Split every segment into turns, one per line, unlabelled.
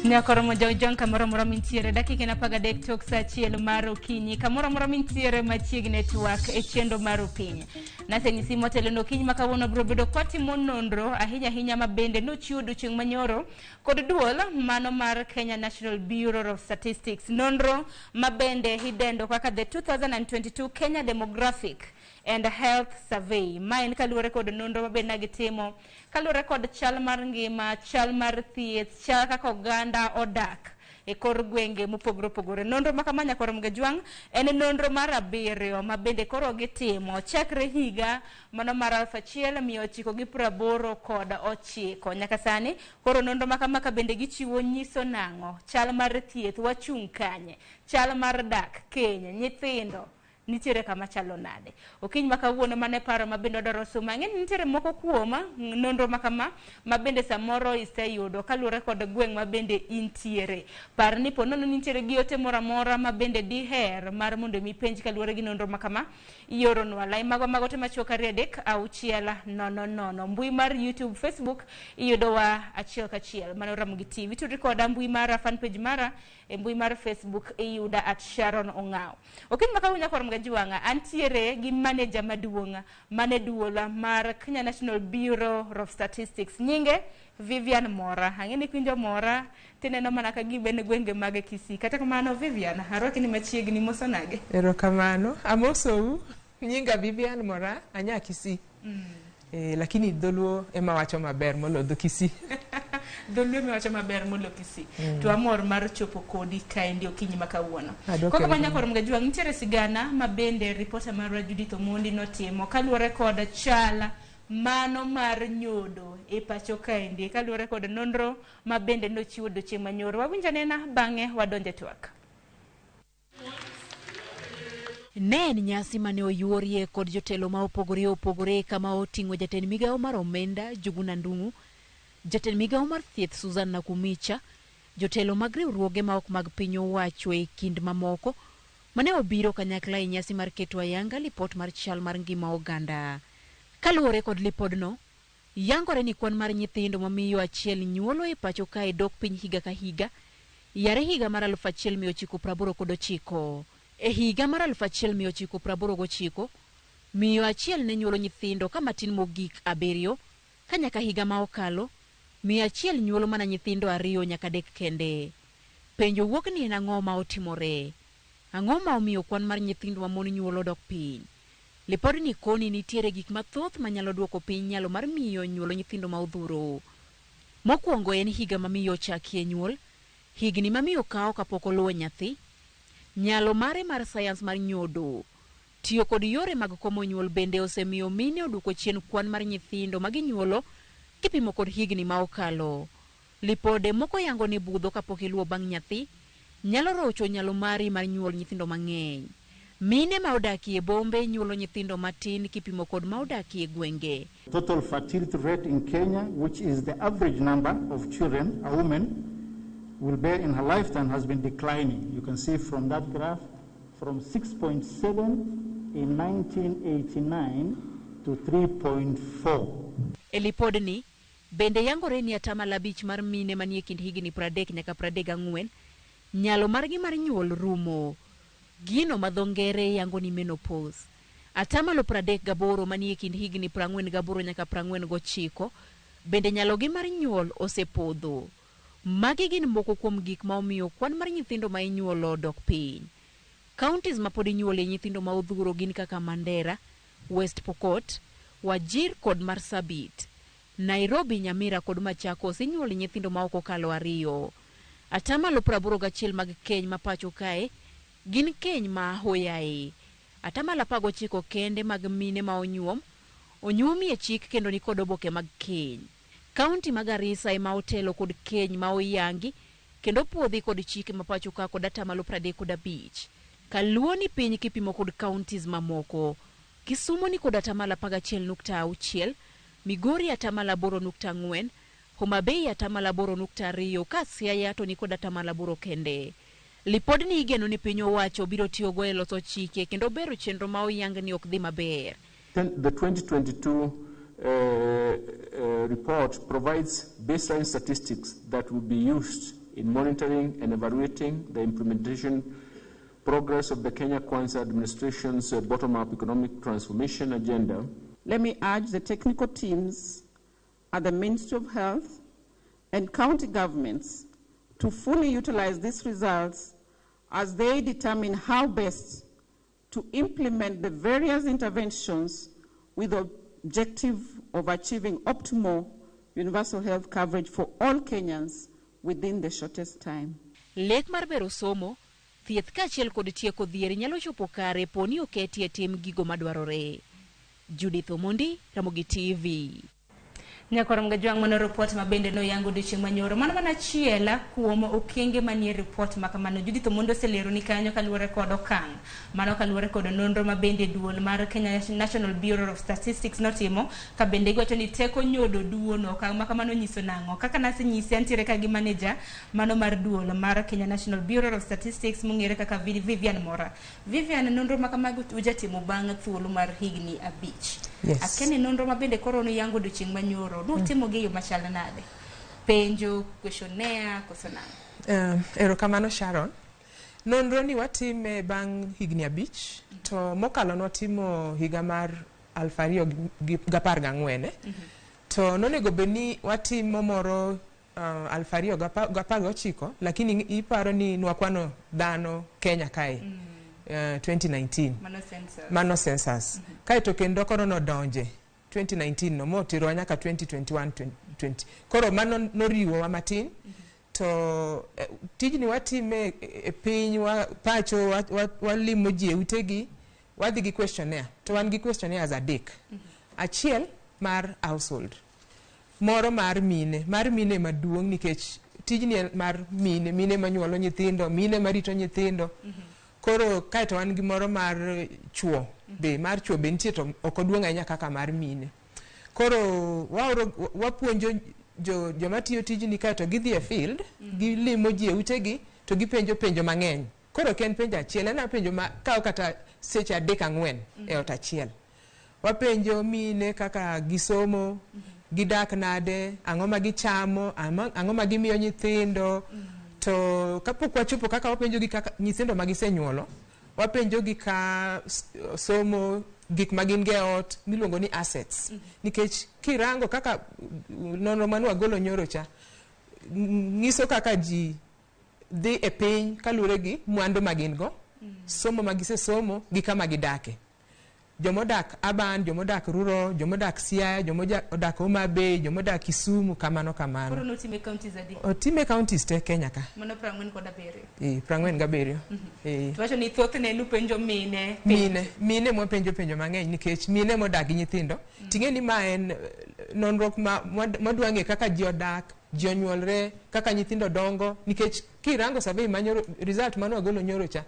Nyakoro mojaujong kamoro moro mintiere dakika na paga dek tok sa chiel mar okinyi kamoro moro mintiere machiegni network e chendo mar okinyi. Nase nyisi motelo no okinyi makawuono bro bedo kwatimo nonro ahinya mabende nochiwo odiochieng' manyoro kod duol mano mar Kenya National Bureau of Statistics. Nonro mabende idendo kaka the 2022 Kenya Demographic and Health Survey. Maen kaluwore kod nonro mabende nagitimo kaluwore kod chal mar ngima, chal mar thieth, chal kaka oganda odak e kor gwenge mopogore opogore. Nonro makamanya koro mgejwang' en nonro mar 7 mabende koro gitimo chakre higa mano mar 1989 nyaka sani. Koro nonro makamaka bende gichiwo nyiso nang'o chal mar thieth wachung' kanye, chal mar dak kenya, nyithindo nitiere kama chalo nade. Okinyi makawuono mane paro mabende odoro suma ng'eni nitiere moko kuoma nonro makama mabende samoro iseyudo kaluwore kod gweng' mabende intiere. Par ni ponono nitiere gi ote moro amora mabende diher mar mondo mipenj kaluwore gi nonro makama ioro nwa lai mago te machuok 36000. Mbui mar YouTube, Facebook iyudo wa achiel kachiel mano Ramogi TV. Tudri koda mbui mar fan page mara e mbui mar Facebook iyuda @Sharon Ongao. Okinyi makawuono koro mgajiwanga antiere gi manager maduong' mane duola mar Kenya National Bureau of Statistics nyinge Vivian Mora. Ang'eni kwinjo Mora tineno mana ka gibene gwenge mag Kisii. Kata kamano Vivian haroki ni machiegni mosonage.
Erokamano amosou nyinga Vivian Mora anya Kisii. Lakini dholuo ema wacho maber molodho Kisii.
Dholuo ema wacho maber molodho Kisii. To amor mar chopo kodi kaendi okinyi makawuono. Koko manya koro mgajua nitiere sigana mabende reporter mar Judith Omondi notimo kaluwore kod chala mano mar nyodo e pacho kaendi kaluwore kod nonro mabende nochiwo odiochieng' manyoro. Wawinja nena bang'e wadonje twak.
Ne en nyasi mane oyuorie kod jotelo ma opogore kama oting'o jatend migao mar omenda Juguna Ndung'u, jatend migao mar thieth Susan Nakumicha, jotelo mag riwruoge ma ok mag piny owacho e kind mamoko mane obiro kanyakla e nyasi mar keto ayanga lipot mar chal mar ngima oganda. Kaluwore kod lipodno, yangore ni kwan mar nyithindo mamiyo achiel nyuolo e pacho kae dok piny higa ka higa yare higa mar 1989. E higa mar 1989, miyo achiel ne nyuolo nyithindo ka matin mogik 7, ka nyaka higa ma okalo, miyo achiel nyuolo mana nyithindo 2 nyaka 3 kende. Penjo wuok ni en ang'o ma otimore? Ang'o ma omiyo kwan mar nyithindo mamon nyuolo dok piny? Lipod ni koni nitiere gik mathoth manyalo duoko piny nyalo mar miyo nyuolo nyithindo ma odhuro. Mokwongo en higa ma miyo chakie nyuol, higni ma miyo kawo kapok oluwo nyathi, nyalo mare mar sayans mar nyodo, tiyo kod yore mag komo nyuol bende osemiyo mine oduoko chien kwan mar nyithindo maginyuolo kipimo kod higni ma okalo. Lipode moko yango ni budho kapok iluwo bang' nyathi nyalo rocho nyalo mari mar nyuol nyithindo mang'eny. Mine ma odakie bombe nyuolo nyithindo matin kipimo kod ma odakie gwenge.
Total fertility rate in Kenya, which is the average number of children a woman will bear in her lifetime, has been declining. You can see from that graph, from 6.7 in 1989 to 3.4.
Elipodni bende yangore ni atamalo 5 mar mine manie kind higni 30 nyaka 34 nyalo margi mar nyuol rumo. Gino madhongere yango ni menopause. Atamalo 38 manie kind higni 48 nyaka 49 bende nyalo gi mar nyuol osepodho. Magi gin moko kuom gik ma omiyo kwan mar nyithindo ma inyuolo dok piny. Counties ma pod inyuole nyithindo ma odhuro gin kaka Mandera, West Pokot, Wajir kod Marsabit. Nairobi, Nyamira kod Machakos inyuole nyithindo ma ok okalo 2. Atamalo 81 mag keny ma pacho kae gin keny ma hoyae. Atamalo 19 kende mag mine ma onyuomi e chik kendo ni kod oboke mag keny. County mag Garissa ema otelo kod keny ma oyangi kendo puodhi kod chike ma pacho ka kod atamalo 35. Kaluo ni piny kipimo kod counties mamoko. Kisumu ni kod atamalo 11.6, Migori atamalo 8.4, Homa Bay atamalo 8.2, ka Siaya to ni kod atamalo 8 kende. Lipod ni igeno ni piny owacho biro tiyo go e loso chike kendo bero chenro ma oyang ni ok dhi maber.
The 2022 report provides baseline statistics that will be used
in monitoring and evaluating the implementation progress of the Kenya Kwanza administration's bottom-up economic transformation agenda.
Let me urge the technical teams at the Ministry of Health and county governments to fully utilize these results as they determine how best to implement the various interventions with the objective of achieving optimal universal health coverage for all Kenyans within the shortest time.
Lek mar bero somo, thieth kaachiel kod tieko dhier nyalo chopo kare poni oketie tim gigo madwarore. Judith Omondi, Ramogi TV.
Nyakoram gajwang mono report mabende no yango dichieng manyoro mano mana chiela kuom okenge manie report makamano. Judith Omondo selero ni kanyo kaluore kod okang mano kaluore kod nonro mabende duol mar Kenya National Bureau of Statistics notimo ka bende gwacho ni teko nyodo duono okang makamano nyiso nango kaka nasenyisi antiere ka gi manager mano mar duol mar Kenya National Bureau of Statistics mungere kaka Vivian Mora. Vivian, nonro makamago ujatimo bang thuolo mar higni abich.
Yes.
Akene nonro mabende koro no yango dichieng manyoro timo gi yo machal nade penjo questionnaire kosonang.
Erokamano Sharon. Nonro ni watime bang higni abich to mokalo notimo higa mar 2014 to nonego beni watimo moro 2019 lakini iparo ni nwakwano dhano Kenya kae 2019 mano census kaito kendo koro no donje 2019 no motiro nyaka 2021 2020 koro mano noriwo wa matin to tijni watime e piny wa pacho walimo ji utegi wadhi gi questionnaire to wan gi questionnaire as adek achiel mar household moro mar mine maduong nikech tijni mar mine manyuolo nyithindo mine marito nyithindo koro kaito wan gi moro mar chuo be mar chuo be nitie to okoduong ahinya kaka mar mine koro wapuonjo joma tiyo tijni kaito gidhi e field gilimo ji utegi to gipenjo mang'eny koro ken penjo achiel en penjo ma kawo kata seche 3-4 e ot achiel wapenjo mine kaka gisomo gidak nade ang'o ma gichamo ang'o ma gimiyo nyithindo to kapok wachopo kaka wapenjo gi kaka nyithindo magisenyuolo wapenjo gi ka somo gik magin ge ot miluongo ni assets nikech kirango kaka nonro manu agolo nyoro cha ngiso kaka ji dhi e piny kalure gi mwandu magin go somo magisesomo gi kama gidake jomodak Aban, jomodak Rural, jomodak Siaya, jomodak Homa Bay, jomodak Kisumu kamano.
Koro no time counties adi?
Time counties te Kenya ka.
Mano 47.
47.
Tuwacho ni thothne nupenjo mine.
Mine mo penjo mang'eny nikech mine modak gi nyithindo. Ting'e ni ma en nonro madwange kaka ji odak, ji onyuolre, kaka nyithindo dongo nikech kirango survey manyoro result mano agolo nyoro cha.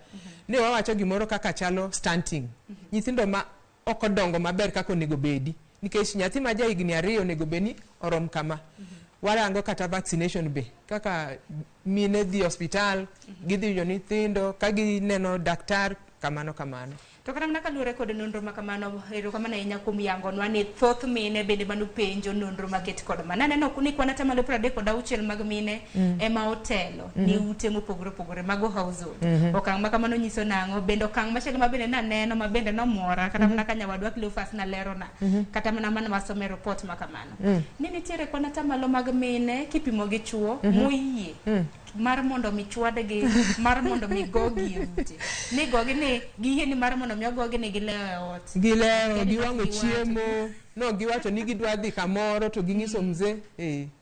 Ne wawacho gimoro kaka chalo stunting. Nyithindo ma okodongo maber kako nego bedi nikech nyathi ma ja higni 2 nego beni orom kama warango kata vaccination be kaka mine dhi hospital gidhi yo nyithindo ka gineno daktar kamano to
kata mana kaluore kod nonro makamano erokamano ahinya kuom yangonwa ni thoth mine bende manu penjo nonro maket kod mana neno ni kwana tamalo 36 mag mine ema otelo ni ute mopogore mago household okang makamano nyiso nango bende okang machielo mabende naneno mabende nomora kata mana kanyawadwa Cleophas na lero na kata mana wasome report makamano ni nitiere kwana tamalo mag mine kipimo gi chuo moyie mar mondo mi chwadegi mar mondo mi gogi ute ni gogi ni giyie ni mar mondo mi gogi ni gilewo ot
giwango chiemo no giwacho ni gidwa dhi kamoro to ginyiso mzee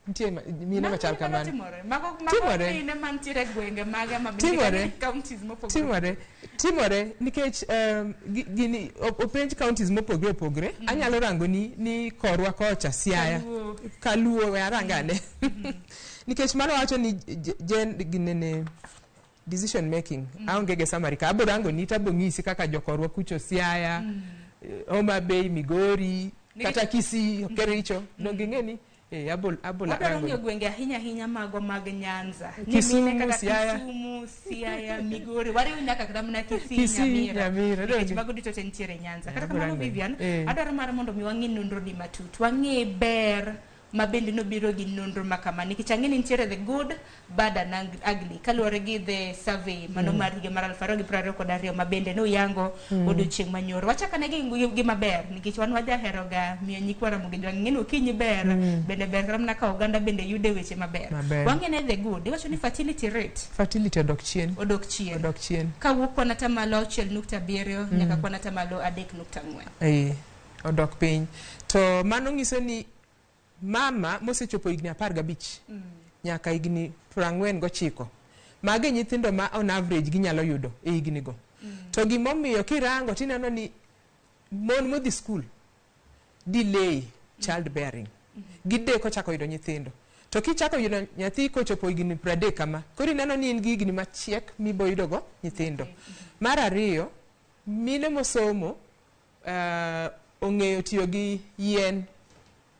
nitie mine machal kamano
timore mine mantiere gwenge mage mabende counties mopogore
timore nikech gini openj counties mopogore anyalo rango ni korwa kocha Siaya Kaluo we arangane nikech mano wacho ni ginene decision making aonge ge summary ka aborango ni tabo ngisi kaka jokorwa kucho Siaya Homa Bay Migori kata Kisii Kericho nongengeni abola
rango gwenge ahinya mago mag Nyanza
Kisumu
kaka
Siaya
Kisumu Siaya Migori wari unyaka kata mna Kisii Nyamira nikech mago dito tentiere Nyanza kata kamano Vivian adwaro mar mondo mi wang'i nonro di matut wang'e ber mabende no biro gi nonro makama nikech ang'eni nitiere the good, bad and ugly kaluwore gi the survey mano mar higa mar 2022 mabende no yango odiochieng' manyoro. Wachakane gi maber nikech wan wajahero ga miyo nyikwa Ramogi wang'eni okinyi ber bende ber ramna ka oganda bende yude weche maber. Wang'ene the good iwacho ni fertility rate
odok chien
kawuok kwan atamalo 6.7 nyaka kwan atamalo 3.4
odok piny. To mano nyiso ni mama mosechopo higni 15 nyaka higni 49 mage nyithindo ma on average ginyalo yudo e higni go. To gimomiyo kirango tineno ni mon modhi school delay child bearing gideko chako yudo nyithindo. To kichako yudo nyathi kochopo higni 30 kama koro ineno ni in gi higni machiek mibo yudo go nyithindo. Mar ariyo mine mosomo ong'eyo tiyo gi yien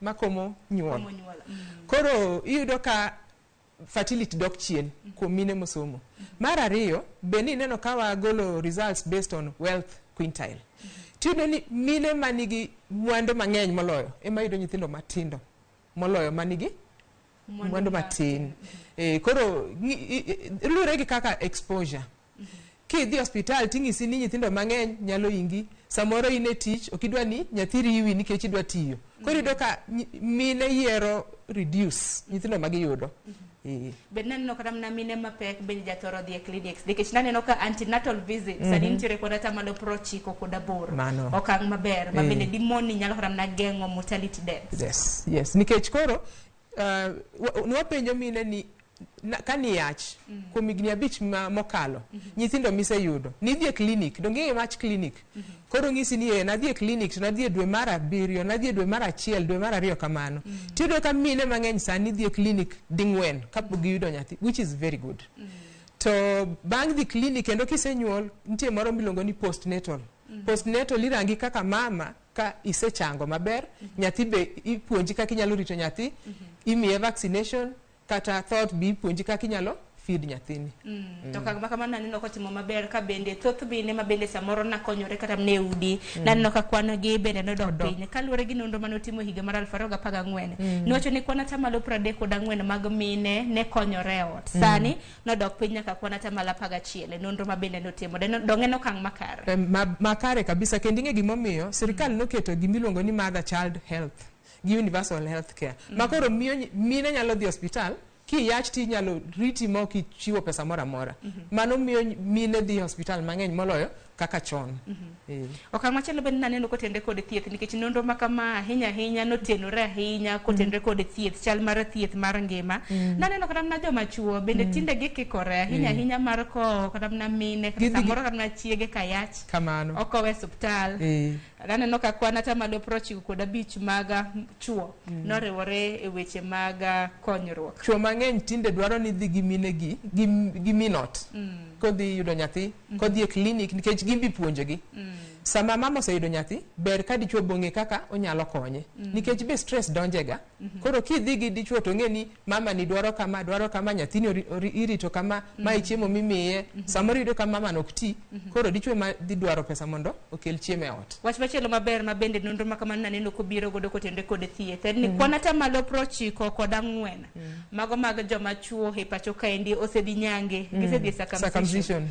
makomo nyuol. Koro iyudo ka fertility dok chien kuom mine mosomo. Mar ariyo bende ineno ka wagolo results based on wealth quintile. Tiyudo ni mine manigi mwandu mang'eny moloyo ema yudo nyithindo matindo moloyo manigi mwandu matin. Koro luwore gi kaka exposure. Kidhi hospital ting'isi ni nyithindo mang'eny nyalo ingi samoro ine tich okidwa ni nyathi riwi nikech idwa tiyo. Koro iyudo ka mine yiero reduce nyithindo magiyudo.
Ben naneno kata mna mine mapek ben jathoro dhi e clinics nikech naneno ka antenatal visits sani nitiere kod atamalo 90 kod 8 okang' maber mabende dimoni nyalo kata mna geng'o mortality deaths.
Yes nikech koro nwapenjo mine ni kani yach kuom higni 5 mokalo nyithindo miseyudo nidhi e clinic donge mach clinic koro ng'isi ni nadhi e clinic to nadhi e dwe mar 7 nadhi e dwe mar 1 dwe mar 2 kamano tiyudo ka mine mang'eny sani dhi e clinic ding'wen kapok giyudo nyathi which is very good. To bang' dhi clinic kendo kisenyuol nitie moro miluongo ni postnatal irangi kaka mama ka isechango maber nyathi be ipuonji kaka inyalo rito nyathi imiye vaccination kata thought bi puonji kaka inyalo feed nyathini.
To kaka kamano naneno kotimo maber ka bende thoth mine mabende samoro nakonyore kata mne udi naneno ka kwano gi bende nodok piny kaluwore gi nonro mane otimo higa mar 2014 niwacho ni kwan atamalo 34 mag mine ne konyore ot sani nodok piny nyaka kwan atamalo 11 nonro mabende notimo donge nokang' makare
makare kabisa kendo ing'e gimomiyo sirikal noketo gimiluongo ni mother child health gi universal health care makoro mine nyalo dhi hospital kiyach ti nyalo riti mo kichiwo pesa mora mora mano miyo mine dhi hospital mang'eny moloyo kaka chon.
Okang' machielo bende naneno kotendre kod thieth nikech nonro makama ahinya notenore ahinya kotendre kod thieth chal mar thieth mar ngima naneno kata mna joma chuo bende tinde gikikore ahinya mar ko kata mna mine samoro kata mna chiege kayach
kamano
okowe hospital naneno ka kwan atamalo 95 mag chuo noriwore e weche mag konyruok.
Chuo mang'eny tinde dwaro ni dhi gi mine gi minot kodhi yudo nyathi kodhi e clinic nikech gimbi puonjogi sama mama oseyudo nyathi ber ka dichuo bong'e kaka onyalo konye nikech be stress donjega koro kidhi gi dichuo to ng'e ni mama ni dwaro kama nyathini irito kama ma chiemo mimiye samoro yudo ka mama nok ti koro dichuo ma dhi dwaro pesa mondo okel chiemo e ot.
Wach machielo maber mabende nonro makamano naneno kobiro godo kotendre kod thieth en ni kwan atamalo 94 mago mag joma chuo e pacho kaendi osedhi nyange gisedhi circumcision.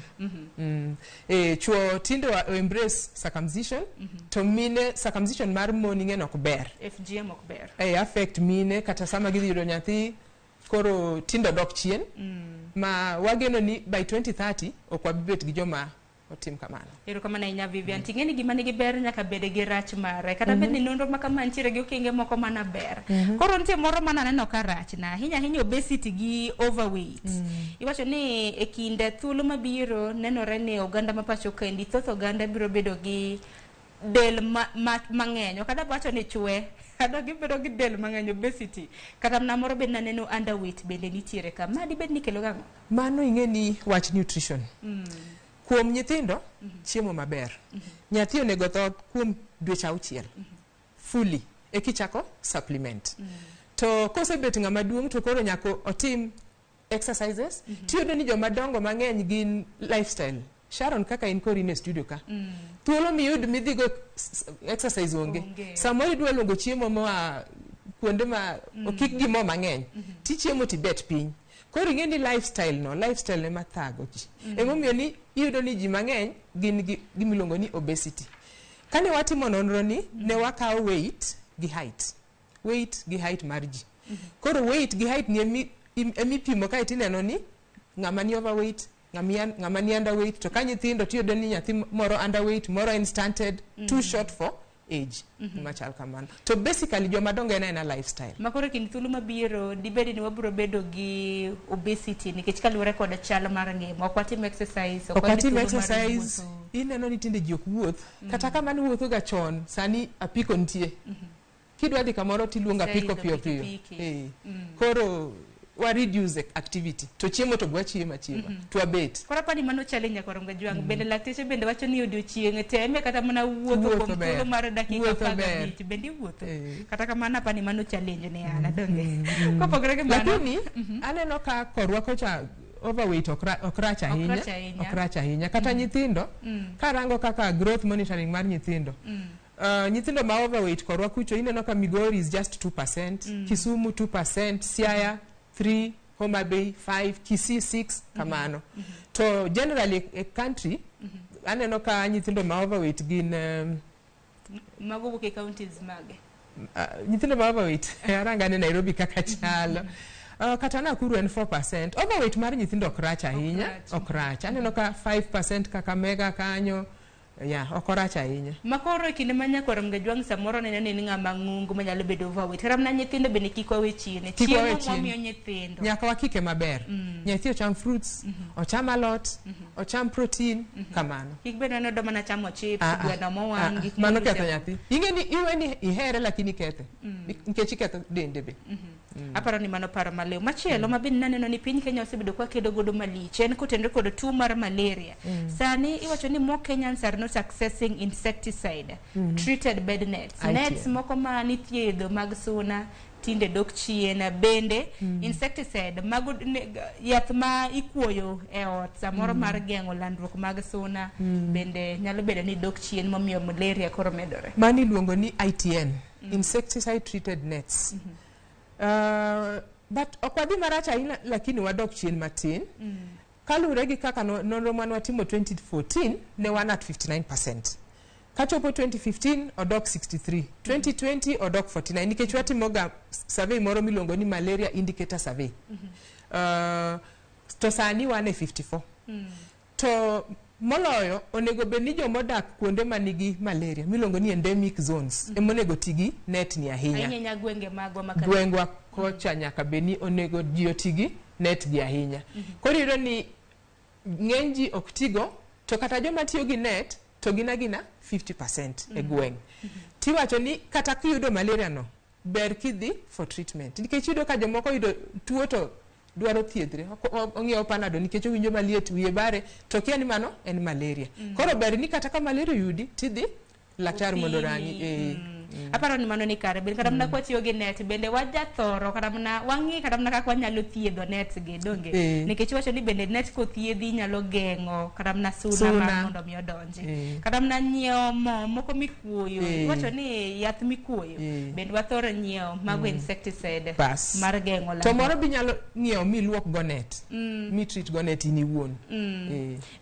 Chuo
tinde embrace circumcision to mine circumcision mar mon ing'e nok ber
FGM ok ber
affect mine kata sama gidhi yudo nyathi koro tindo dok chien ma wageno ni by 2030 ok wabibet gi joma otim kamano.
Ero kamano inya Vivian ting'eni gima nigi ber nyaka bede gi rach mare kata bed ni nonro makama ntiere gi okenge moko mana ber koro nitie moro mana neno ka rach na ahinya obesity gi overweight iwacho ni e kinde thuolo mabiro nenore ni oganda mapacho kendi thoth oganda biro bedo gi del mang'eny okada wacho ni chwe kado gibedo gi del mang'eny obesity kata mna moro bed naneno underweight bende nitiere ka madi bed ni kelo gang'o
mano ing'e ni wach nutrition kuom nyithindo chiemo maber nyathi onego tho kuom dweche 6 fully ekichako supplement to kosebet ng'ama duong' to koro nyako otim exercises tiyudo ni joma dongo mang'eny gin lifestyle Sharon kaka in kori ne studio ka thuolo miyud midhigo exercise onge samoro idwa luongo chiemo moa kuonde ma okik gimo mang'eny tichiemo tibet piny. Koro ing'e ni lifestyle ne mathago ji. Emomiyo ni iyudo ni ji mang'eny gin gimiluongo ni obesity. Kane watimo nonro ni ne wakawo weight gi height mar ji. Koro weight gi height ni emipimo ka itineno ni ng'ama ni overweight, ng'ama ni underweight, to ka nyithindo tiyudo ni nyathi moro underweight, moro in stunted, too short for age. Machal kamano. To basically joma dongo en lifestyle.
Makoro kin thulu mabiro dibedi ni wabro bedo gi obesity nikech kaluwore kod chal mar ngima. Ok watim exercise, ineno ni tinde ji ok wuoth. Kata kamano wuotho ga chon, sani apiko nitie. Kidwa dhi kamoro tiluonga apiko piyo. Koro wa reduce activity to chiemo to gwa chiema to abet. Kora pani mano challenge koro ngajwang bende lakteche bende wacho ni odiochieng teme kata mana wuotho kuom thuolo mar dakika 15 bende wuotho. Kata kamano pani mano challenge ne ana donge. Kopogore gi mano
lakini aneno ka korwako cha overweight okrach ahinya kata nyithindo karango kaka growth monitoring mar nyithindo. Nyithindo ma overweight korwa kucho ineno ka Migori is just 2%, Kisumu 2%, Siaya 3, Homa Bay 5, Kisii 6 kamano. To generally a country aneno ka nyithindo ma overweight gin
mago ke counties mage.
Nyithindo ma overweight aranga ne Nairobi kaka chalo. Kata Nakuru en 4%. Overweight mar nyithindo okrach ahinya, okrach. Aneno ka 5% Kakamega kanyo. Okoracha ahinya.
Makoro kinde manya koro ngajwang samoro ne ni ng'ama ng'ungu manyalo bedo overweight. Ramna nyithindo bende kiko we chine. Chiemo momiyo nyithindo.
Nyaka wakike maber. Nyathi ocham fruits, ocham alot, ocham protein kamano.
Kik bedo no doma na chamo chips, gweno mowang gik
mano ketho nyathi. Ing'e ni iwe ni ihere lakini kethe. Nikech iketho dende be.
Aparo ni mano paro maleo. Machielo mabin naneno ni piny Kenya osebedo kwa kedo godo malich. En kotendre kod tuo mar malaria. Sani iwacho ni more Kenyans are not accessing insecticide treated bed nets. Nets moko ma nithiedho mag suna tinde dok chien bende insecticide mago yath ma ikuoyo e ot samoro mar geng'o landruok mag suna bende nyalo bedo ni dok chien momiyo malaria koro medore.
Mani luongo ni ITN, insecticide treated nets. But okwadhi marach ahinya lakini wadok chien matin. Kalure gi kaka nonro mane watimo 2014 ne wan at 59%. Kachopo 2015 odok 63, 2020 odok 49. Nikech watimoga survey moro miluongo ni malaria indicator survey. To sani wane 54. To moloyo onego bed ni jomodak kuonde manigi malaria miluongo ni endemic zones emonego tigi net ni ahinya.
Ahinya gwenge magwa makana.
Gwengwa kocha nyaka beni onego ji otigi net gi ahinya. Koro iro ni ng'enji oktigo to kata joma tiyo gi net to gina 50% e gweng. Tiwacho ni kata kiyudo malaria no ber kidhi for treatment. Nikech yudo ka jomoko yudo tuo to dwaro thiedhre. Ong'iewo panado nikech owinjo maliet wiye bare to kia ni mano en malaria. Koro ber ni kata ka malaria yudi tidhi laktar mondo rangi. Aparo ni mano ni kare bende kata mna kwa tiyo gi net bende waja thoro kata mna wangi kata mna kaka wanyalo thiedho net gi donge nikech wacho ni bende net ko thiedhi nyalo geng'o kata mna suna mar mondo mi odonji kata mna nyiewo mo moko mikuoyo wacho ni yath mikuoyo bende wathoro nyiewo mago insecticide mar geng'o to moro bi nyalo nyiewo miluok go net mi treat go net ini wuon.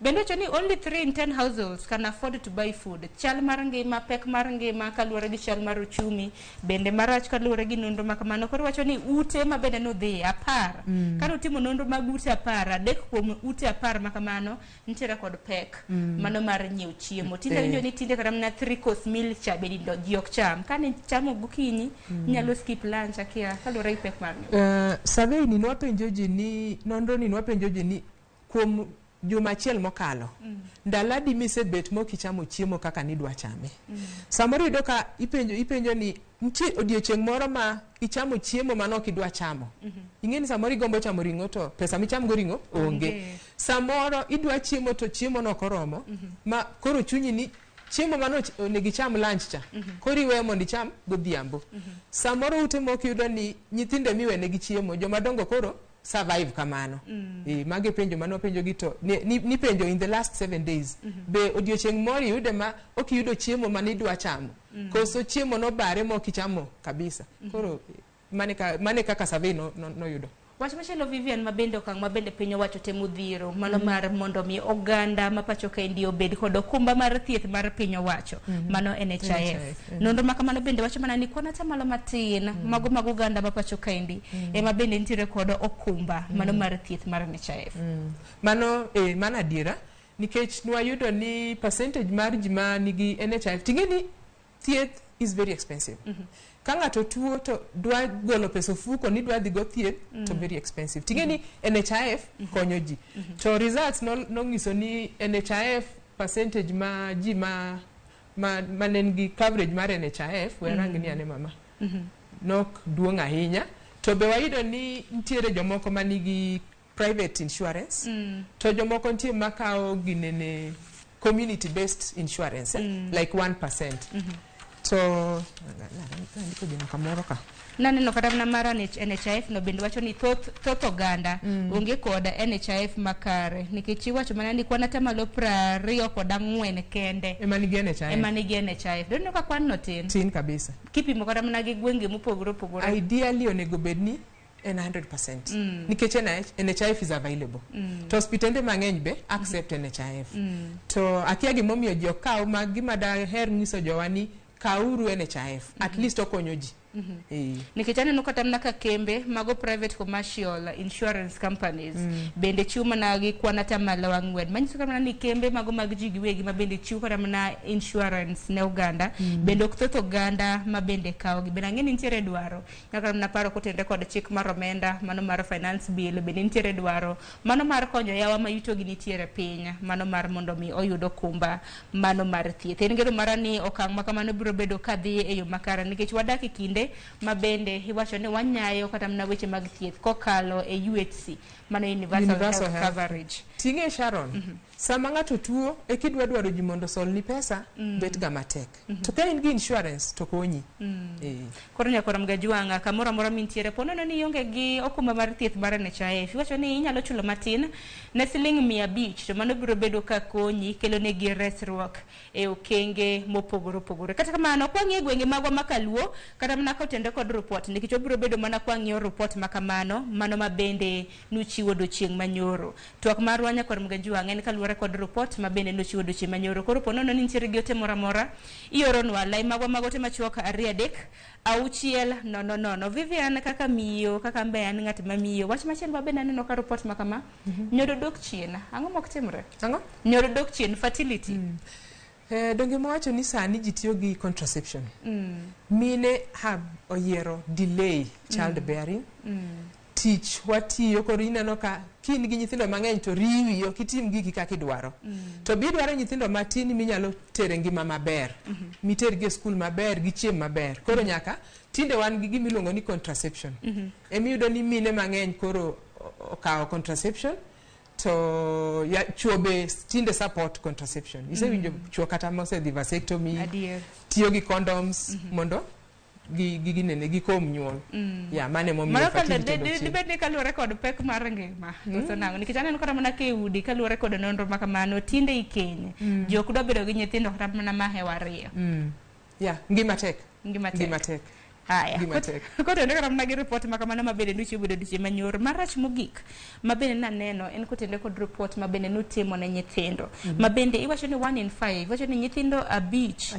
Bende wacho ni only 3 in 10 households can afford to buy food. Chal mar ngima pek mar ngima kaluwore gi chal mar uchumi bende marach kaluwore gi nonro makamano. Koro wacho ni ute ma bende no dhi 10 kano timo nonro mag ute 10 adek kuom ute 10 makamano nitiere kod pek mano mar nyiewo chiemo. Tinde winjo ni tinde kata na 3 course meal cha bedi ji ok cham kane chamo gokinyi nyalo skip lunch akia kaluwore gi pek mar
survey ni nwapenjo ji ni nonro ni nwapenjo ji ni kuom juma achiel mokalo ndaladi misebet mokichamo chiemo kaka nidwa chame. Samoro yudo ka ipenjo ni nitie odiochieng' moro ma ichamo chiemo mano kidwa chamo. Ing'e ni samoro igombo chamo ring'o to pesa micham go ring'o onge. Samoro idwa chiemo to chiemo no koromo ma koro chunyi ni chiemo mano onego icham lunch cha koro iwe mondo icham godhiambo. Samoro ute moko yudo ni nyithinde miwene gi chiemo joma dongo koro survive kamano. Mage penjo mano penjo gito ni penjo in the last 7 days be odiochieng' moro yude ma ok yudo chiemo manidwa chamo koso chiemo no bare mo kichamo kabisa. Koro mane kaka survey no yudo.
Wach machelo Vivian mabende okang' mabende piny owacho temo dhiro mano mar mondo mi oganda ma pacho kaendi obed kod okumba mar thieth mar piny owacho mano NHIF. Nonro ma kamano bende wacho mana ni kwan atamalo matin mago mag oganda ma pacho kaendi ema bende nitiere kod okumba mano mar thieth mar NHIF.
Mano mana adiera nikech nwayudo ni percentage mar ji ma nigi NHIF tingeni thieth is very expensive. Ka ng'ato tuo to dwa golo pesa ofuko ni dwa dhi go thieth to very expensive. Tingeni NHIF konyo ji. To results no nyiso ni NHIF percentage ma ji ma nengi coverage mar NHIF werang ni ane mama. Nok duong' ahinya. To be wayudo ni nitiere jomoko manigi private insurance. To jomoko nitie makao ginene community based insurance like 1%. So ndiko jina kamoro ka
naneno kata na mara NHIF no bende wacho ni thoth oganda onge kod NHIF makare nikech iwacho mana ni kwan atamalo 24 kende
ema nigi NHIF
donno ka kwan no tin
kabisa
kipimo kata mana gi gwenge mopogore
ideally onego bedni en 100% nikech NHIF is available to hospitende mang'eny be accept NHIF to akia gimomiyo ji okaw gima daher nyiso jowani kauru NHIF at least okonyo ji.
Nikech aneno kata mana ka kembe mago private commercial insurance companies bende chiwo mana gi kwan atamalo 4 manyiso kata mana ni kembe mago mag ji giwegi ma bende chiwo kata mana insurance ne oganda bende ok thoth oganda ma bende kawo gi bende ng'eni nitiere dwaro nyaka mana paro kotende kod chik mar omenda mano mar finance bill bende nitiere dwaro mano mar konyo yawa ma yuto gi nitiere piny mano mar mondo mi oyudo kumba mano mar thieth. En gero mara ni okang' ma kamano biro bedo kadhi e yo makara nikech wadak e kinde mabende iwacho ni wanyayo kata mna weche mag thieth kokalo e UHC mano universal health coverage.
Tinge Sharon sama ng'ato tuo e kidwa dwaro ji mondo sol ni pesa bet ga matek to ka in gi insurance to konyi.
Koro nyakora mgajuanga kamora mora mintiere ponono ni yonge gi okumba mar thieth mar NHIF iwacho ni inyalo chulo matin ne siling 500 to mano biro bedo ka konyi kelo ne gi resruok e okenge mopogore kata kamano kwang'e gwenge magwa makaluo kata mana kotende kod report nikech obiro bedo mana kwang'e report makamano mano mabende nuchiwo dochieng' manyoro twak marwa nyakora mgajuanga en kaluwore kod report mabende nuchiwo dochieng' manyoro koro ponono ni nitiere gi ote mora ioronwa lai magwa magote machuok 2-3-6-0-0. Vivian kaka miyo kaka mbean ng'at mamiyo wach machiel mabende aneno ka report makama nyodo dok chien ang'o mok timre nyodo dok chien fertility
donge mwacho ni sani ji tiyo gi contraception mine have oyiero delay child bearing tich watiyo koro ineno ka kin gi nyithindo mang'eny to riwi ok itim gigi kaka idwaro to bi dwaro nyithindo matin minyalo tere ngima maber miter gi skul maber gi chiem maber koro nyaka tinde wan gi gimiluongo ni contraception emiyudo ni mine mang'eny koro okawo contraception to ya chuo be tinde support contraception isewinjo chuo kata mose di vasectomy tiyo gi condoms mondo gi nene gi kom nyuol ya mane mo mi
fertility dibed kaluwore kod pek mar ngima to nango nikech aneno kata mana ke udi kaluwore kod nonro makamano tinde ikenye jok dwa bedo gi nyithindo kata mana mahewa ariyo
ya ngima tek
haya kotende kata mana gi report makamano mabende nuchiwo bedo dichieng' manyoro marach mogik mabende naneno en kotende kod report mabende nutimo ne nyithindo mabende iwacho ni 1 in 5 iwacho ni nyithindo 5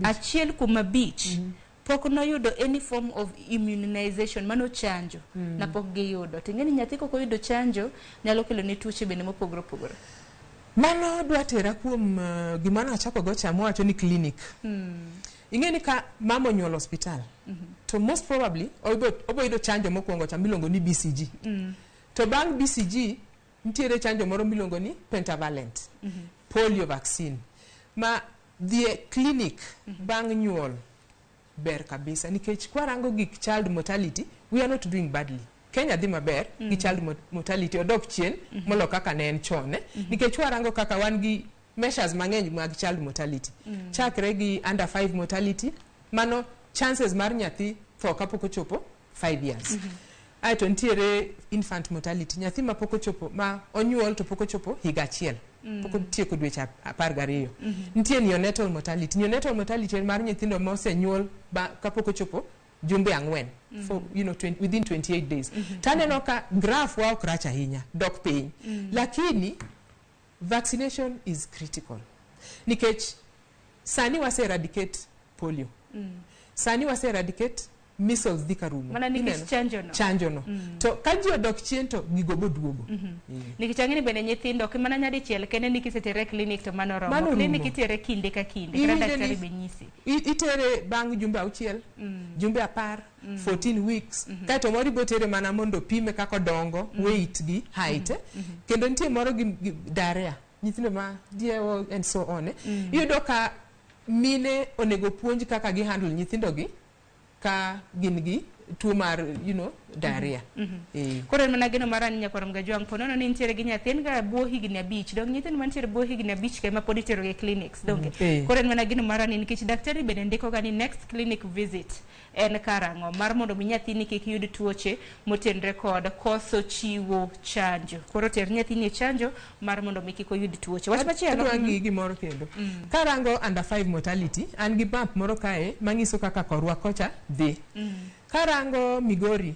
achiel kuom 5 pok noyudo any form of immunization mano chanjo na pok giyudo tingeni nyathi koko yudo chanjo nyalo kelo ne tuoche bende mopogore
mano dwa tera kuom gimana achako go chamo wacho ni clinic ingeni ka mama nyuol hospital to most probably obo yudo chanjo mokwongo cha milongo ni BCG to bang BCG nitiere chanjo moro milongo ni pentavalent polio vaccine ma the clinic bang nyuol ber kabisa nikech kwarango gik child mortality we are not doing badly Kenya dhi maber gi child mortality odok chien molo kaka ne en chon nikech kwarango kaka wan gi measures mang'eny mag child mortality chakre gi under 5 mortality mano chances mar nyathi tho kapok ochopo 5 years aito nitiere infant mortality nyathi ma pok ochopo ma onyuol to pok ochopo higa achiel pok otieko dweche 12 nitie neonatal mortality en mar nyithindo ma osenyuol kapok ochopo jumbe ang'wen for within 28 days. Taneno ka graph wa ok rach ahinya dok piny. Lakini vaccination is critical. Nikech sani wase eradicate polio. Sani wase eradicate measles dhika rumo.
Mana nikech chanjo no.
Chanjo no. To kaji odok chien to gigo boduogo.
Nikech ang'eni bende nyithindo ok mana nyadichiel kende nikisetere clinic to mano romo. Clinic itere kinde ka kinde. Kata daktari be nyisi.
Itere bang' jumbe auchiel, jumbe 10, 14 weeks. Kaito moro ibotere mana mondo pime kako dongo, weight gi, height. Kendo nitie moro gi diarrhea. Nyithindo ma DIO and so on. Iyudo ka mine onego puonj kaka gi handle nyithindo gi ka gin gi tuo mar diarrhea.
Koro mana gino marani nyakorom ga jwang ponono ni ntiere gi nyathin ga buo higni 5 dong nyithindo mantiere buo higni 5 ke ma pod itero e clinics donge. Koro mana gino marani nikech daktari bende ndiko ga ni next clinic visit en karango mar mondo mi nyathini kik yud tuoche motenre kod koso chiwo chanjo. Koro ter nyathini chanjo mar mondo mi kik oyud tuoche. Wach machielo
gimoro kendo. Karango under 5 mortality an gi map moro kae manyiso kaka korwa kocha dhi. Karango Migori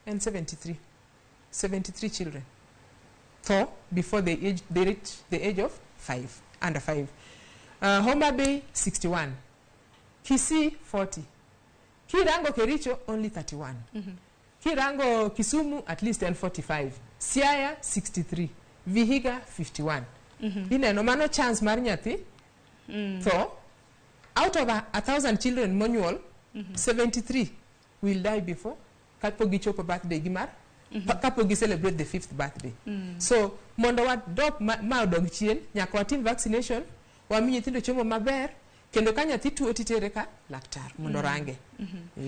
and 73 children thaw before they reach the age of 5, under 5. Homa Bay 61, Kisii 40, Kirango Kericho only 31, Kirango Kisumu at least 45, Siaya 63, Vihiga 51. No mano chance mar nyathi thaw out of 1,000 children manual 73 will die before kapo gichopo birthday gimar kapo gi celebrate the 5th birthday. So mondo wa dop ma odog chien nyaka watim vaccination wa mi nyithindo chiemo maber kendo ka nyathi tuo titere ka laktar mondo range.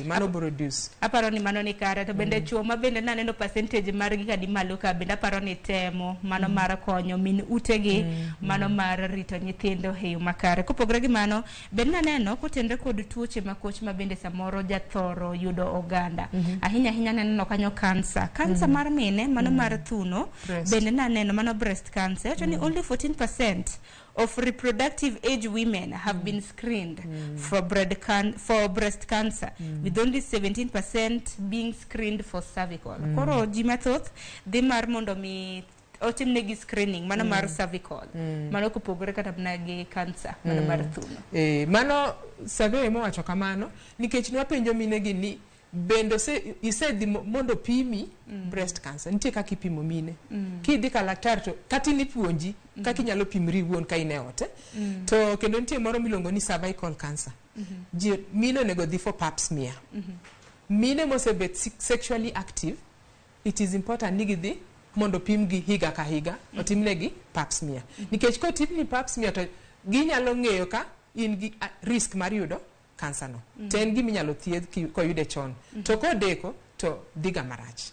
Mano bro reduce.
Aparo ni mano ni kare to bende chuo ma bende naneno percentage mar gi kadi malo ka bende aparo ni temo mano mar konyo min utegi mano mar rito nyithindo e yo makare. Kopogre gi mano bende naneno kotendre kod tuoche makoch ma bende samoro jathoro yudo oganda. Ahinya naneno kanyo cancer mar mine mano mar thuno bende naneno mano breast cancer to ni only 14% of reproductive age women have been screened for breast cancer, with only 17% being screened for cervical. Koro jimathoth dhi mar mondo mi otim negi screening mano mar cervical. Mano kopogore kata nagi cancer mano mar thuno.
Mano survey mo wacho kamano nikech nwapenjo mine gi ni bendo se isedhi mondo pimi breast cancer nitie kaka ipimo mine kidhi ka laktar to katini puonji kaka inyalo pimri wuon ka ine ote to kendo nitie moro miluongo ni cervical cancer. Mine onego dhi for pap smear. Mine mosebet sexually active, it is important ni gidhi mondo pim gi higa ka higa otimnegi pap smear. Nikech kotimni pap smear to ginyalo ng'eyo ka in gi risk mar yudo cancer no. Ten gimi nyalo thiedh koyude chon. To kodeko to diga marach.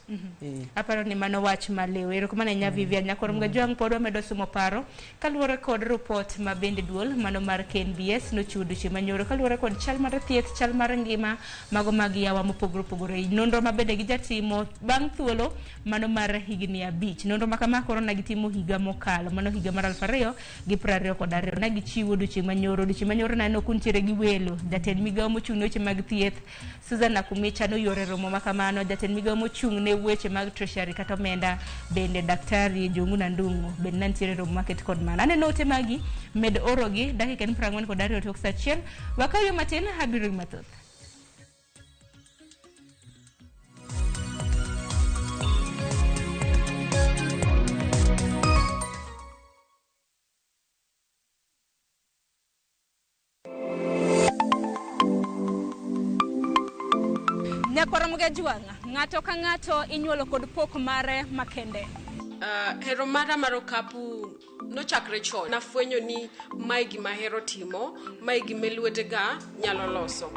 Aparo ni mano wach malew. Erokamano nya Vivian nyakorom ga jwang pod wamedo sumo paro kaluwore kod report ma bende duol mano mar KNBS no chudo chimanyoro kaluwore kod chal mar thieth, chal mar ngima mago mag yawa mopogore nonro ma bende gijatimo bang' thuolo mano mar higni 5. Nonro ma kama korona gitimo higa mokalo mano higa mar 2022 na gichiwo duche manyoro nano kuntiere gi welo jatend migawo mochung' ne weche mag thieth Susan Nakumicha no yore romo makamano jatend migawo mochung' ne weche mag treasury kata omenda bende daktari Jong'una Ndung'u bende nantiere romo market kod mana aneno ote magi med orogi dakika 40 kod 2 tok sachiel wakayo matin habiro mathoth. Nyakoramuga juanga ng'ato ka ng'ato inyuolo kod pok mare makende.
Hero mara marokapu no chakre chon nafwenyo ni mae gima hero timo, mae gima lwetega nyalo loso.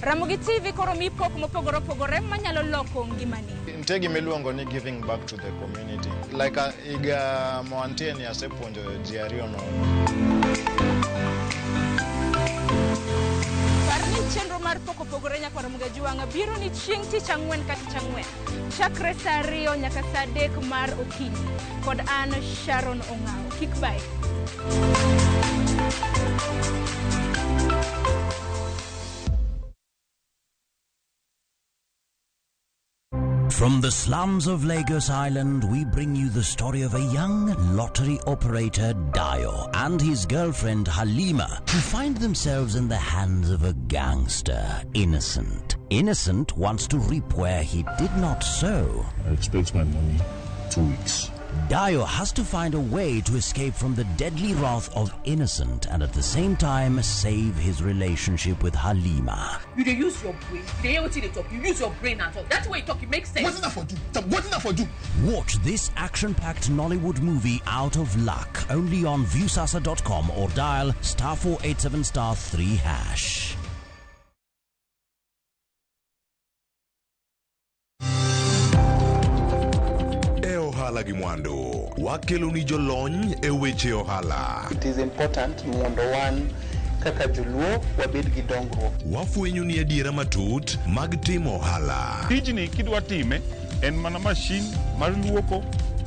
Ramogi TV koro mi pok mopogore manyalo loko ngimani.
Nitie gima iluongo ni giving back to the community. Like iga moantien asepuonjo ji ariyo no.
Chenro mar pogore nyakoramuga juanga biro ni chieng' tich ang'wen ka tich ang'wen chakre saa 2 nyaka saa 3 mar okinyi kod an Sharon Ong'ao. Kik bai.
From the slums of Lagos Island, we bring you the story of a young lottery operator, Dio, and his girlfriend, Halima, who find themselves in the hands of a gangster, Innocent. Innocent wants to reap where he did not sow.
I expect my money 2 weeks.
Dio has to find a way to escape from the deadly wrath of Innocent and at the same time save his relationship with Halima.
You dey use your brain. You hear wetin dey talk. You use your brain at all. That's why you talk. It makes sense.
What's that for you? What's that for you?
Watch this action-packed Nollywood movie Out of Luck only on viewsasa.com or dial *487*3#.
Ohala gi mwandu wakelo ni jolony e weche ohala.
It is important mondo wan kaka joluo wabed gi dongruok.
Wafwenyo ni adiera matut mag timo ohala.
Tijni kidwa time en mana mashin mar luoko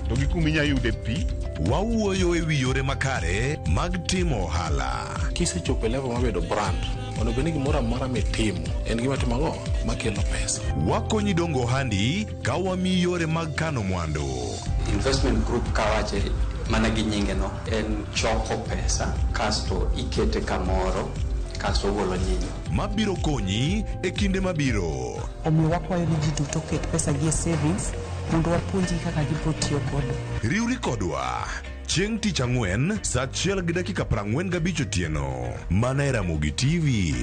to gi kuminya yude pi.
Wawuoyo e wi yore makare mag timo ohala.
Kisechopo level mabedo brand ono beni gimoro amora mitimo en gima timo ang'o makelo pesa.
Wakonyi dongo handi ka wami yore mag kano mwandu.
Investment group kawache mana gi nyinge no en choko pesa kasto ikete kamoro kasto golo nyinyo.
Mabiro konyi e kinde mabiro.
Omiyo wakwayo ni ji duto ket pesa gi savings mondo wapuonji kaka gibiro tiyo kodo.
Riwri kodwa chieng' tich ang'wen saa 1:45 otieno mana e Ramogi TV.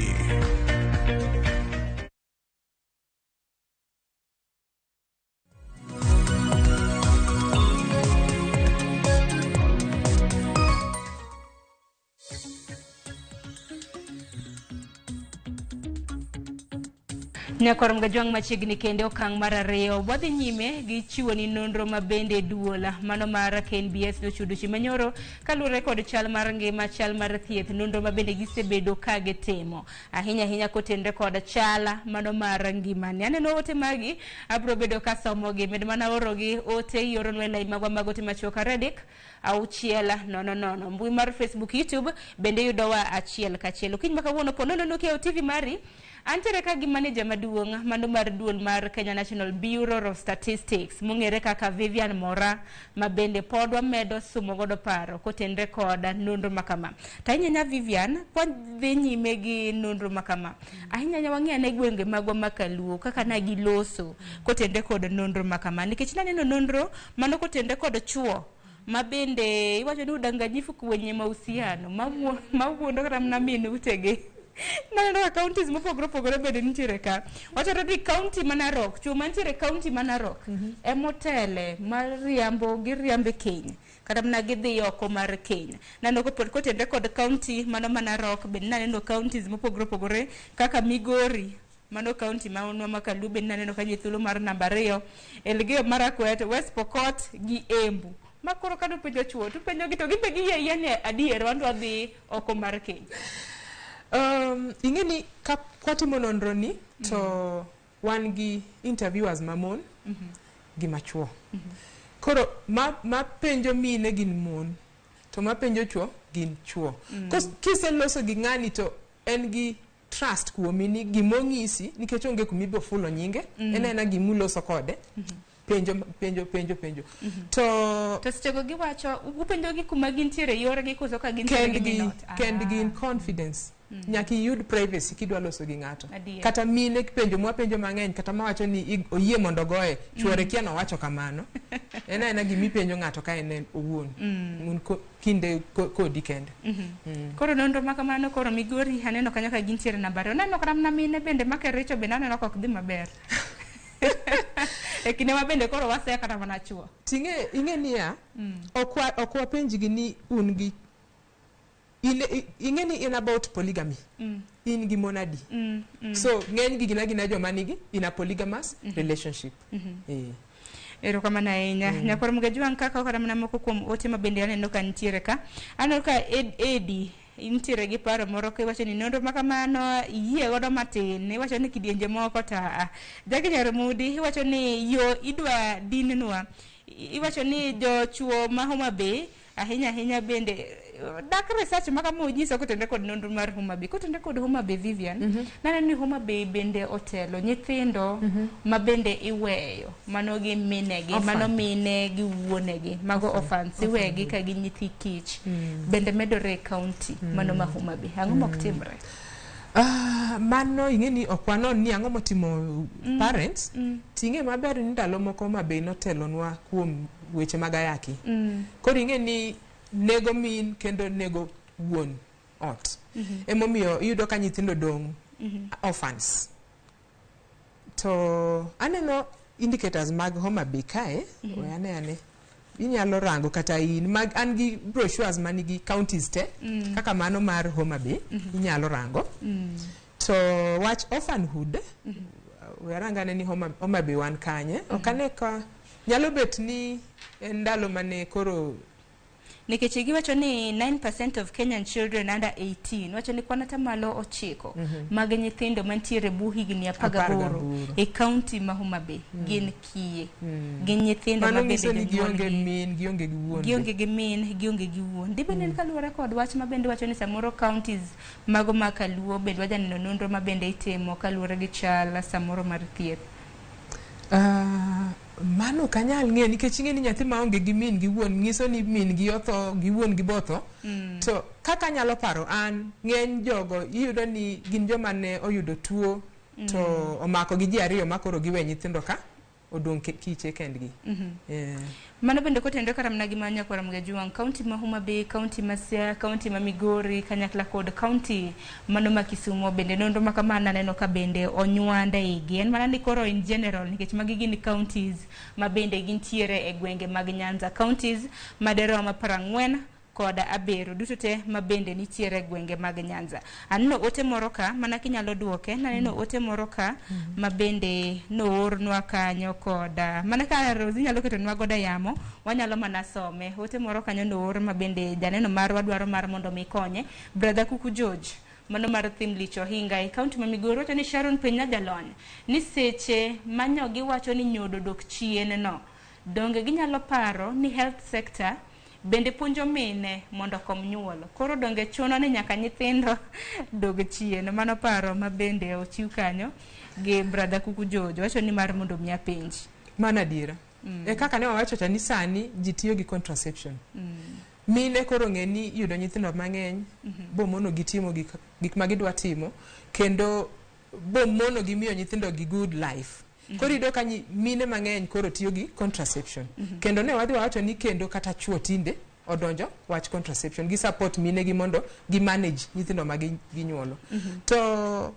Nyakorom gajwang machiegni kende okang' mar ariyo wadhi nyime gi chiwo ni nonro mabende duola mano mar KNBS dochudo chimanyoro kaluwore kod chal mar ngima, chal mar thieth, nonro mabende gisebedo ka gitimo ahinya kotenre kod chala mano mar ngimani. Aneno ote magi abro bedo ka somogi med mana orogi ote yoronwa e line magwa magote machoka Reddit auchiela nono mbui mar Facebook, YouTube bende yudowa achiel kachiel. Kiny makawuono ponono nokeo TV mari antere ka gi manager maduong' mano mar duol mar Kenya National Bureau of Statistics mong'ere kaka Vivian Mora mabende podwa medo sumo godo paro kotenre kod nonro makama. Tainyanya Vivian kwa dhi nyime gi nonro makama ahinya wang'e ne gwenge magwa makaluo kaka na giloso kotenre kod nonro makama nikech naneno nonro mano kotenre kod chuo mabende iwacho ni udanganyifu kwenye mahusiano mawuondo kata mna minu utege na counties mopogore bende nitiere ka. Wacho ni county Manarok, chuo mantiere county Manarok emotele mar riambo gi riambe Kenya kata mna gidhi oko mar Kenya. Nano kotenre kod county mano Manarok bende naneno counties mopogore kaka Migori mano county maunwa makalu bende naneno ka nyithulo mar namba 2 Elgeyo Marakwet, West Pokot gi Embu. Makoro kado penjo chuo tu penjo gito gibe gi yene adier wandu adhi oko mar Kenya.
Ingeni kwatimo nonro ni to wan gi interviewers mamon gi machuo. Koro ma penjo mine gin mon to ma penjo chuo gin chuo. Kise loso gi ng'ani to en gi trust kuomi ni gimong'isi nikech onge kumibo fulo nyinge ena gimuloso kode. Penjo. To
stego giwacho upenjo gi kuma gintiere yore gi koso ka gintiere gi minot.
Kendi gin confidence. Nyaki yud privacy kidwa loso gi ng'ato. Kata mine penjo mwapenjo mang'eny kata mawacho ni oyie mondo goye chuore kia no wacho kamano. ena gimi penjo ng'ato ka en owuon. Mun kinde kodi kende.
Koro nonro makamano koro Migori aneno kanyo ka gintiere namba 2. Naneno kata mna mine bende makerecho bende aneno kok dhi maber. Ekine mabende koro wasea kata mana chuo.
Tinge ingenia okwa penji gi ni ungi ingeni in about polygamy. In gi monadi. So ng'eny gi gina joma nigi in a polygamous relationship.
Ero kama na enya nyakoro mgejwa nkaka kata mna moko kuom ote mabende aneno ka ntiere ka aneno ka Edi intiere gi paro moro ka iwacho ni nonro makamano yie godo matin iwacho ni kidienje moko ta jagi nyaro mudi iwacho ni yo idwa dinwa iwacho ni jo chuo ma Homa Bay ahinya bende dak research maka mo nyiso kotende kod nonro mar Homa Bay kotende kod Homa Bay Vivian nana ni Homa Bay bende otelo nyithindo ma bende iweyo mano gi minegi mano mine gi wuonegi mago orphans iwegi ka gi nyithi kich bende medore county mano ma Homa Bay ang'o mok timre
mano ingeni okwanon ni ang'o motimo parents tinge maber ni ndalo moko Homa Bay notelonwa kuom weche mag ayaki koro ingeni nego min kendo nego wuon ot emomiyo iyudo ka nyithindo dong orphans to aneno indicators mag Homa Bay kae ane inyalo rango kata in mag an gi brochures manigi counties te kaka mano mar Homa Bay inyalo rango to wach orphanhood werangane ni Homa Bay wan kanye okane ka nyalo bet ni ndalo mane koro
nikech giwacho ni 9% of Kenyan children under 18 wacho ni kwanata malo 9 mag nyithindo mantiere bu higni 18 e county ma Homa Bay gin kiye gin nyithindo ma bende
gionge
gi min gionge gi wuon dibende kaluwore kod wach ma bende wacho ni samoro counties mago ma Kaluo bende waja neno nonro ma bende itimo kaluwore gi chal samoro mar thieth
mano kanyal ng'e nikech ing'e ni nyathi maonge gi min gi wuon nyiso ni min gi otho gi wuon gi botho to kaka nyalo paro an ng'eny jogo iyudo ni gin joma ne oyudo tuo to omako gi ji ariyo makoro giwe nyithindo ka odong kiche kendgi
mano bende kotende karamna gi manya kwaram ga juang county ma Homa Bay county ma Siaya county ma Migori kanyakla kod county mano ma Kisumu bende nonro ma kamana neno ka bende onywanda igen mana ni koro in general nikech magi gin counties ma bende gintiere e gwenge mag Nyanza counties madero ma Parangwen koda Abero duto te ma bende nitiere gwenge mag Nyanza anno ote moroka mana kinyalo duoke naneno ote moroka ma bende noornwa kanyo koda mana ka Rosi nyalo ketonwa goda yamo wanyalo mana some ote moroka nyo noor ma bende janeno marwa dwaro mar mondo mikonye brother Kuku George mano mar thim licho hinga e county ma Migori wacho ni Sharon Penya Jalony ni seche manyo gi wacho ni nyodo dok chien no donge ginyalo paro ni health sector bende punjo mine mondo kom nyuol koro donge chuno ni nyaka nyithindo dog chien mano paro ma bende ochiw kanyo gi brother Kuku George wacho ni mar mondo miya penj
mana dira e kaka ne wawacho cha ni sani ji tiyo gi contraception mine koro ng'e ni yudo nyithindo mang'eny bo mono gitimo gik ma gidwa timo kendo bo mono gimiyo nyithindo gi good life koro ido ka mine mang'eny koro tiyo gi contraception kendo ne wadhi wacho ni kendo kata chuo tinde odonjo wach contraception gi support mine gi mondo gi manage nyithindo ma ginyuolo to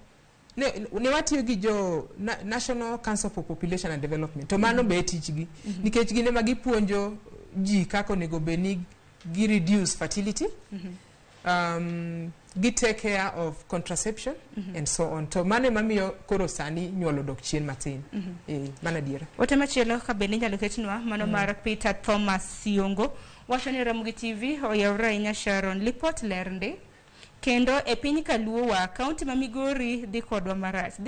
ne watiyo gi jo National Council for Population and Development to mano be tichgi nikech gine ma gipuonjo ji kako nego beni gi reduce fertility gi take care of contraception and so on to mane mamiyo koro sani nyuolo dok chien matin mana diera
ote machielo ka bende nyalo ketnwa mano mar Peter Thomas Siongo wacho ni Ramogi TV oyawre nya Sharon lipot lernde kendo e piny Kaluo wa county ma Migori dhi kodwa marach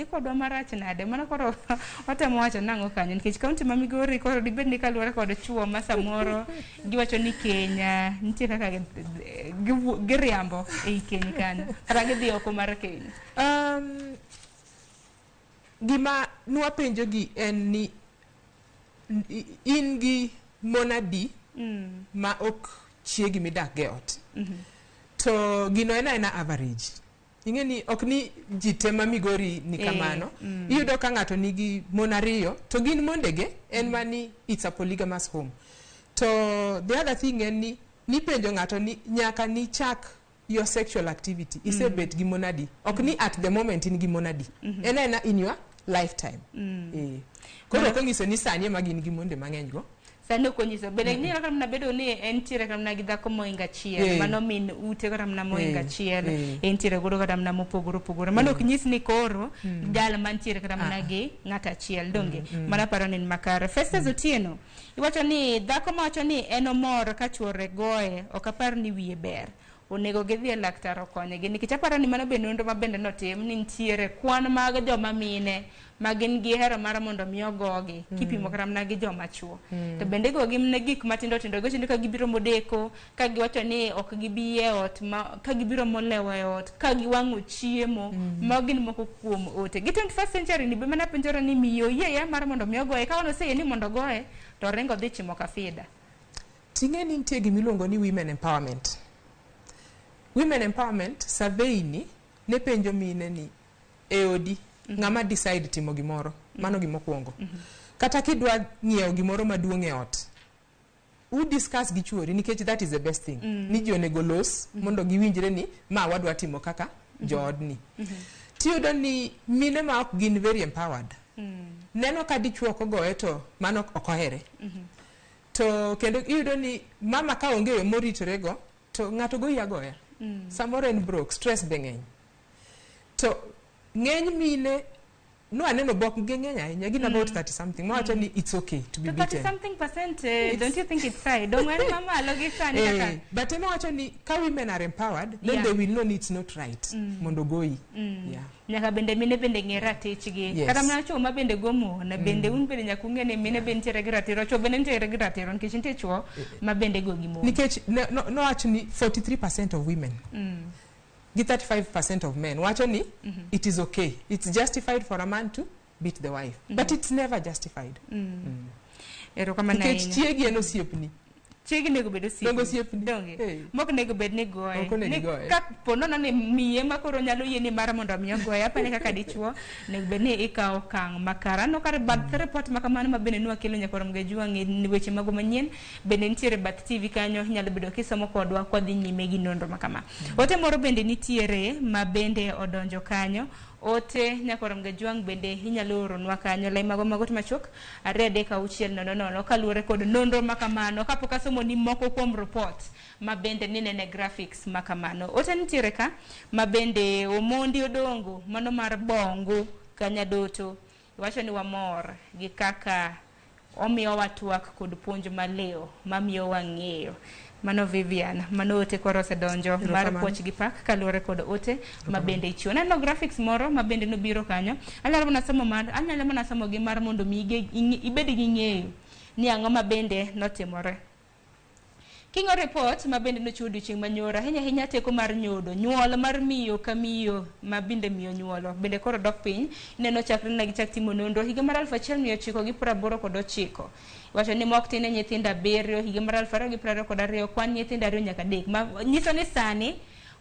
nade mana koro watemo wacho nango kanyo nikech county ma Migori koro dibed ni kaluore kod chuo ma samoro giwacho ni Kenya nitie kaka giriambo e Kenya kanyo kata gidhi oko mar Kenya
gima nwapenjo gi en ni in gi monadi ma ok chiegi midak ge ot to gino ena average ingeni ok ni jite ma Migori ni kamano iyudo ka ngato nigi mon ariyo to gin mondege en mani it's a polygamous home to the other thing en ni penjo ngato ni nyaka ni chak your sexual activity isebet gi monadi ok ni at the moment in gi monadi ena in your lifetime koro ko ngiso ni sani ma gin gi monde mang'eny go
sano konyiso bende ni rakam na bedo ni en tire kam na gidha ko moinga chiel mano min ute ko ramna moinga chiel en tire godo ko ramna mopogoro mano ok nyis ni koro dal man tire kam na gi ngata chiel donge mana paro ni makare Festus Otieno iwacho ni dhako ma wacho ni en omor ka chuore goe ok apar ni wiye ber onego gidhi laktar okonygi nikech aparo ni mano bende nonro mabende notim ni nitiere kwan mag joma mine magin gi hero mar mondo mi ogogi kipimo kata mana gi joma chuo to bende igogi ne gik matindo tindo gochendo ka gibiro modeko ka giwacho ni ok gibi e ot ka gibiro molewo e ot ka giwang'o chiemo magin moko kuom ote gi 21st century ni be mana penjore ni miyo yeye mar mondo mi ogoye ka ono seye ni mondo goye to rengo dhi chimo kafida.
Ting'e ni nitie gimiluongo ni women empowerment. Women empowerment survey ni ne penjo mine ni e odi ng'ama decide timo gimoro mano gimokwongo kata kidwa ng'iewo gimoro maduong' e ot u discuss gi chuori nikech that is the best thing ni ji onego los mondo giwinjre ni ma wadwa timo kaka joodni tiyudo ni mine ma ok gin very empowered neno ka dichuo ok ogoye to mano ok ohere to kendo iyudo ni mama ka onge yo moritore go to ng'ato goyi agoya samoro en broke stress be ng'eny to ng'eny mine no aneno bok ng'eny ahinya gin about 30 something mawacho ni it's okay to be beaten
30 something percent don't you think it's high don't worry mama alogi sani kaka
but mawacho ni ka women are empowered then they will know it's not right mondo goyi
nyaka bende mine bende ng'e ratichgi kata mana chuo ma bende gomo na bende un bende nyaka ung'e ni mine bende nitiere gi ratiro chuo bende nitiere gi ratiro nikech nitie chuo ma bende gogi mon
nikech nowacho ni 43% of women gi 35% of men wacho ni it is okay, it's justified for a man to beat the wife but it's never justified.
Ero kama na
nikech chiegi en osiepni
chiegi nego bedo osiepni donge mok nego bed ni goye ka ponono ni miye makoro nyalo yie ni mar mondo mi ogoye apani kaka dichuo nego bed ni ikawo okang' makara no kar bath report makamano ma bende nwa kelo nyakoro mgejua ni weche mago manyien bende nitiere bath TV kanyo nyalo bedo kisomo kodwa kwa dhi nyime gi nonro makama ote moro bende nitiere ma bende odonjo kanyo ote nyakoro mgejuang bende inyalo oronwa kanyo lai mago machok 3:600 kaluwore kod nonro makamano kapok asomo ni moko kuom report ma bende ninene graphics makamano ote nitiere ka ma bende omondi odongo mano mar bongo kanyadoto wacho ni wamor gi kaka omiyo watwak kod puonj maleo mamiyo wang'eyo mano Vivian mano ote koro sedonjo mar poch gi pak kaluwore kod ote ma bende ichiwo neno graphics moro ma bende nobiro kanyo anyalo mana somo gi mar mondo mi ibed gi ng'eyo ni ang'o ma bende notimore Kingo report ma bende nochiwo odiochieng' manyora ahinya teko mar nyodo nyuol mar miyo ka miyo ma bende miyo nyuolo bende koro dok piny neno chakre na gichak timo nonro higa mar 1989 wacho ni mok tin nyithindo 7 higa mar 2022 kwan nyithindo 2 nyaka 3 nyiso ni sani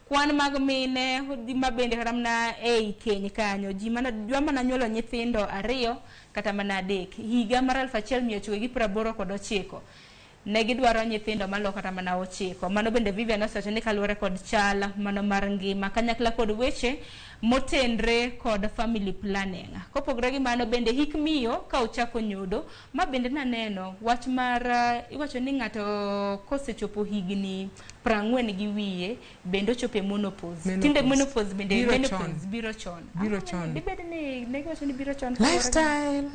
kwan mag mine ma bende ramna ei keny kanyo ji mana nyuolo nyithindo 2 kata mana 3 higa mar 1989 ne gidwaro nyithindo malo kata mana 9 mano bende Vivian osewacho ni kaluwore kod chala mano mar ngima kanyakla kod weche motenre kod family planning kopogore gi mano bende hik miyo ka ochako nyodo ma bende naneno wach mar iwacho ni ng'ato kosechopo higni 40 gi wiye bende ochope menopause tinde menopause bende menopause biro chon dibed ni ne wacho ni biro chon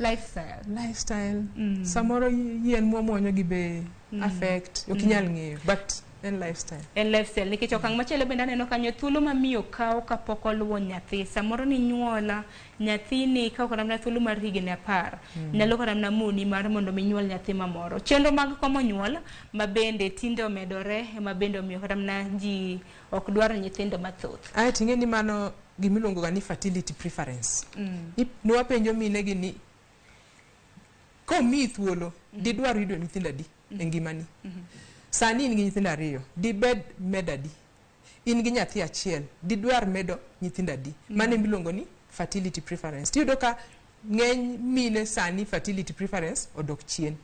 lifestyle samoro yien muonyo gi be affect okinyal ng'eyo but en lifestyle
nikech okang' machielo bende aneno kanyo thuolo ma miyo kawo kapok oluwo nyathi samoro ni nyuola nyathini kawo kata mana thuolo mar higni 10 nyalo kata mana moni mar mondo mi nyuol nyathi mamoro chenro mag komo nyuol ma bende tinde omedore ma bende omiyo kata mana ji ok dwar nyithindo mathoth
ting'e ni mano gimiluongo ga ni fertility preference nwapenjo mine gi ni komi thuolo didwar yudo nyithindo adi e ngimani sani in gi nyithindo 2 dibed medadi in gi nyathi achiel didwar medo nyithindo adi mane miluongo ni fertility preference tiyudo ka ng'eny mine sani fertility preference odok chien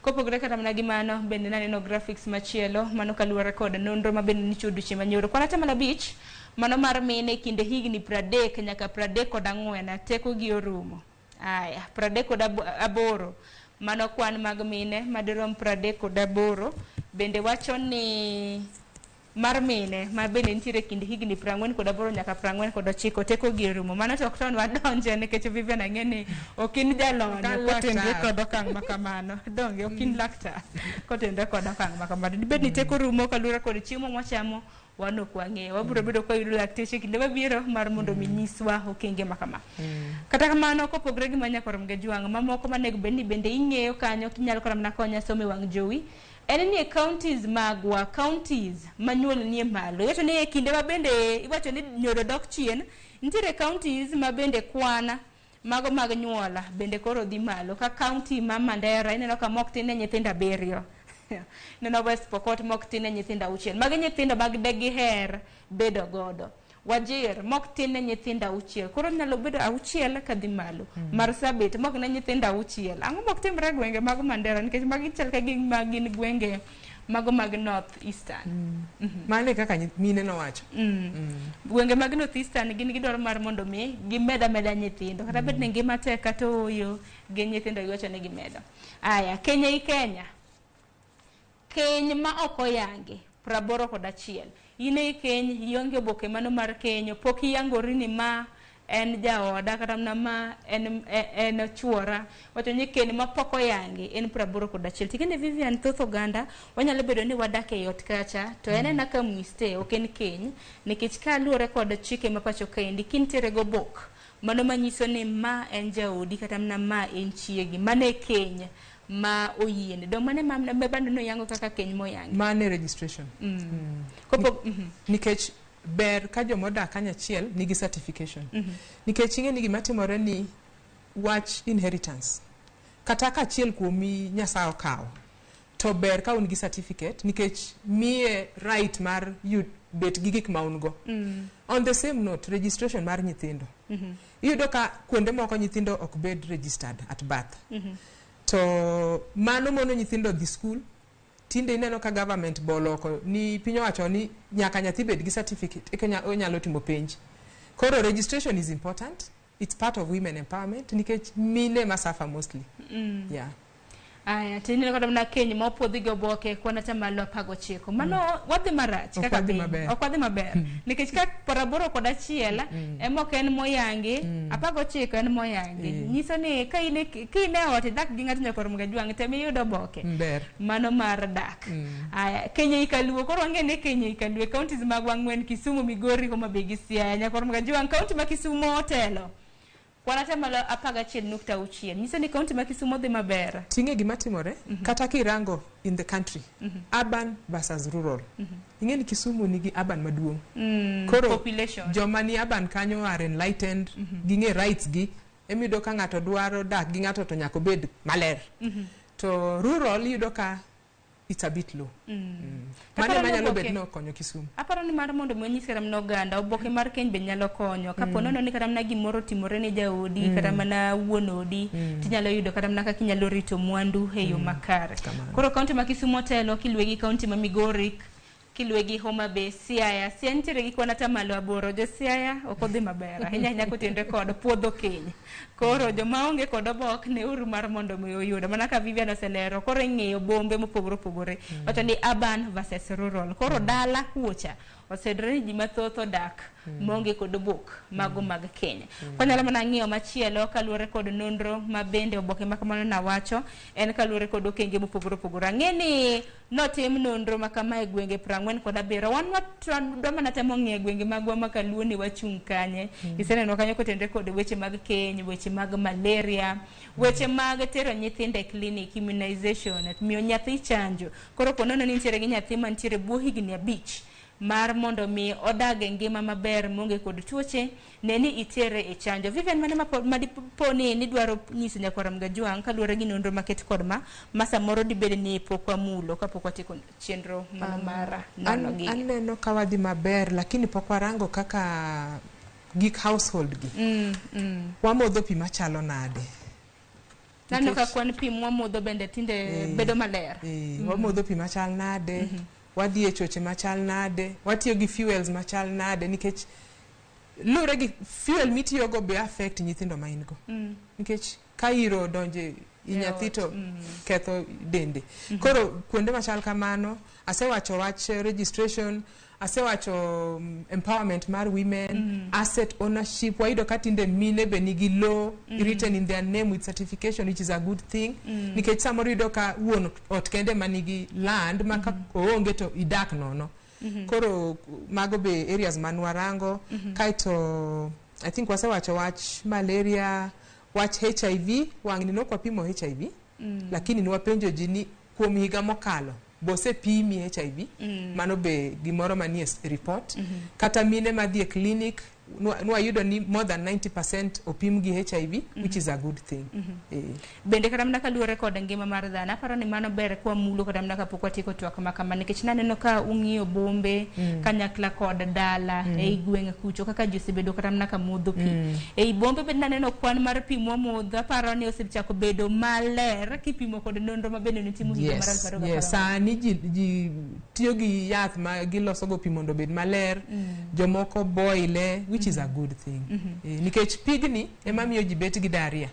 kopogore kata mana gi mano bende naneno graphics machielo mano kaluwore kod nonro ma bende nichiwo odiochieng' manyoro kwan atamalo 5 mano mar mine kinde higni 30 nyaka 34 teko gi orumo 38 mano kwan mag mine madirom 38 bende wacho ni mar mine ma bende nitiere kind higni 48 nyaka 49 teko gi rumo mana to okton wadonje nikech Vivian ang'eni okin jalony kotendre kod okang' makamano donge okin laktar kotendre kod okang' makamano dibed ni teko rumo kaluwore kod chiemo mwachamo wan ok wang'eyo wabiro bedo ka yudo lakteche kinde mabiro mar mondo mi nyiswa okenge makama kata kamano kopogre gi manya korom ge jwang' mamoko manego bed ni bende ing'eyo kanyo kinyalo kora mana konya some wang' jowi en ni counties magwa counties manyuol nie malo yato ni kinde ma bende iwacho ni nyodo dok chien nitiere counties ma bende kwana mago mag nyuola bende koro dhi malo ka county ma Mandera ineno ka mok tin ne nyithindo 7 neno West Pokot mok tin ne nyithindo 6 magi nyithindo mag degi her bedo godo Wajir mok tin ne nyithindo 6 koro nyalo bedo 6 ka dhi malo Marsabit mok ne nyithindo 6 ang'o mok timre gwenge mag Mandera nikech magi chal ka gin gwenge mago mag North Eastern
mane kaka mine no wacho
gwenge mag North Eastern gin gidwaro mar mondo mi gimeda nyithindo kata bed ni ngima tek kata oyo gi nyithindo giwacho ni gimedo aya Kenya keny ma ok oyangi 81 ine keny ionge oboke mano mar kenyo pok iyangori ni ma en jaoda kata ma en chuora wacho ni keny ma pok oyangi en 81 tikende Vivian thoth oganda wanyalo bedo ni wadak e ot kacha to en na ka mwiste ok en keny nikech ka luore kod chike ma pacho kaendi kintere go bok mano manyiso ni ma en jaodi kata ma en chiegi mane keny ma oyiene do mane mamna bebando no yango kaka keny moyangi
mane registration nikech ber ka jomoda kanya chiel nigi certification nikech inge nigi matimore ni wach inheritance kata ka chiel kuomi nyasaye okawo to ber ka un gi certificate nikech mie right mar bet gi gik ma ungo on the same note registration mar nyithindo iyudo ka kuonde moko nyithindo ok bed registered at birth to mano mono nyithindo dhi school tinde ineno ka government boloko ni piny owacho ni nyaka nyathi bed gi certificate eka onyalo timo penj koro registration is important it's part of women empowerment nikech mine masafa mostly yeah
aya tinile kod na keny ma opodhi go boke kwana tamalo 19 mano wadhi marach kaka okwadhi maber nikech ka 81 emok en moyangi 19 en moyangi nyiso ni ka ine ot dak gi ng'ato nyakor mga jwang' temi yudo boke mano mar dak aya Kenya ikaluo koro ang'ene Kenya ikaluo counties mag Ang'wen Kisumu Migori Homa Bay gi Siaya nyakor mga jwang' county ma Kisumu otelo kwana tamalo 11.6 nyiso ni county ma Kisumu dhi maber
tinge gima timore kata kirango in the country urban versus rural ingeni Kisumu nigi urban maduong' koro
population
joma ni urban kanyo are enlightened ginge rights gi emido ka ng'ato dwaro dak gi ng'ato to nyako bed maler to rural yudo ka it's a bit low mane manyalo bet no konyo Kisumu
aparo ni mar mondo monyisi kata mno ganda oboke mar keny be nyalo konyo kapo nono ni kata mna gimoro timore ne jaodi kata mana wuonodi tinyalo yudo kata mna kaka inyalo rito mwandu e yo makare koro county ma Kisumu telo kilwegi county ma Migori kilwegi Homa Bay Siaya nitiere gi kwana tamalo 8 jo Siaya ok odhi maber ahinya kotendre kod puodho keny koro joma onge kod obok ne uru mar mondo mi oyudo mana ka Vivian oselero koro ing'eyo bombe mopogore wacho ni urban versus rural koro dala kuocha osedre ni ji mathoth odak monge kod obok mago mag Kenya kwanyalo mana ng'iyo machielo kaluore kod nonro ma bende oboke makamano na wacho en kaluore kod okenge mopogore ang'eni notim nonro makama e gwenge 47 wan watwa mana temo ng'iyo gwenge magwa makaluo ni wachung' kanye iseneno kanyo kotendre kod weche mag keny weche mag malaria weche mag tero nyithindo e clinic immunization miyo nyathi chanjo koro konono ni nitiere gi nyathi mantiere buo higni 5 mar mondo mi odage ngima maber monge kod tuoche neni itere e chanjo Vivian mane madiponi ni dwaro nyiso nyakwara mga jwang' kaluore gi nonro maket kod ma samoro dibed ni pokwa mulo kapok watiko chenro mara Nonogi
aneno ka wadhi maber lakini pok warango kaka gik household gi wamodho pi machalo nade
nano ka kwan pi mwamodho bende tinde bedo maler
wamodho pi machal nade wadhi e choche machal nade watiyo gi fuels machal nade nikech lure gi fuel mitiyo go be affect nyithindo ma ingo nikech ka iro donje inyathi to ketho dende koro kuonde machal kamano asewacho wach registration asewacho empowerment mar women, asset ownership, waido katinde mine be nigi law written in their name with certification, which is a good thing. Nikech samoro yudo ka wuon ot kende manigi land maka oonge to idak nono. Koro mago be areas manwarango. Kaito I think wasewacho wach malaria, wach HIV, wangni nokwa pimo HIV, lakini nwapenjo jini kuom higa mokalo bose pimi HIV, mano be gimoro manie report. Kata mine madhi e clinic nwayudo ni more than 90% opim gi HIV, which is a good thing.
Bende kata mna kaluore kod ngima mar dhano, aparo ni mano ber kwa mulo kata mna kapok watieko twak makama, nikech naneno ka ung'iyo bombe kanyakla kod dala ei gwenge kucho kaka ji osebedo kata mna ka modho pi. Ei bombe bende naneno kwan mar pi modho, aparo ni osechako bedo maler kipimo kod nonro ma bende nitimo higa mar 2020.
Yes, sani ji tiyo gi yath ma giloso go pi mondo bed maler, jomoko boile, which is a good thing. Nikech pigni ema miyo ji bet gi diarrhea.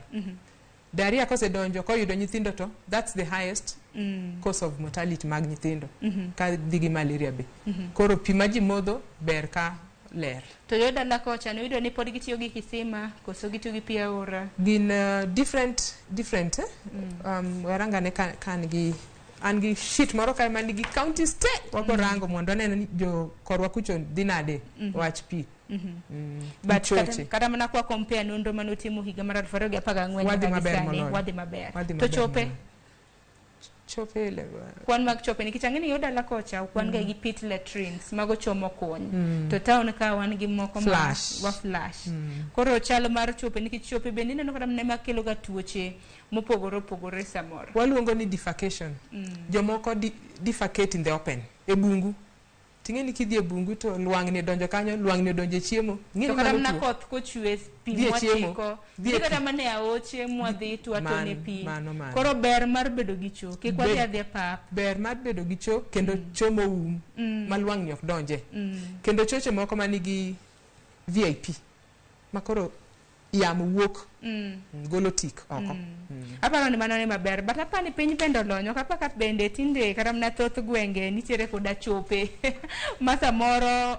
Diarrhea kose donjo ko yudo nyithindo to that's the highest cause of mortality mag nyithindo. Ka digi malaria be. Koro pi ma ji modho ber ka ler.
To yo dala kocha no yudo ni pod gitiyo gi kisima koso gitiyo gi pi aora.
Gin different waranga ne kan gi angi shit moro ka manigi county state wako rango mondo neno ni jo korwa kucho dinade wach pi.
But kata mana kwa compare nonro manotimo higa mar 2014 wadhi maber. To chope le kwan mag chope nikech ang'eni yoda la kocha kwan ga gi pit latrines mago chomo kony. To town ka wan gi moko wa flash. Koro chalo mar chope nikech chope bende neno kata mne makelo ga tuoche mopogore samoro.
Waluongo ni defecation. Jomoko defecate in the open e bungu. Tingeni kidhi e bungu to lwang'ni donjo kanyo, lwang'ni donjo chiemo.
To kata mna koth kochwe pi mwatiko. Dhi kata mane aoche mwadhi to atone pi. Koro ber mar bedo gi cho. Kik wadhi adhi pap.
Ber mar bedo gi cho kendo chomo ma lwang'ni ok donje. Kendo choche moko manigi VIP. Makoro yamo wuok golo tik oko.
Aparo ni mano ne maber, but apani piny pendo lonyo kapa bende tinde kata mna thoth gwenge nitiere koda chope masa moro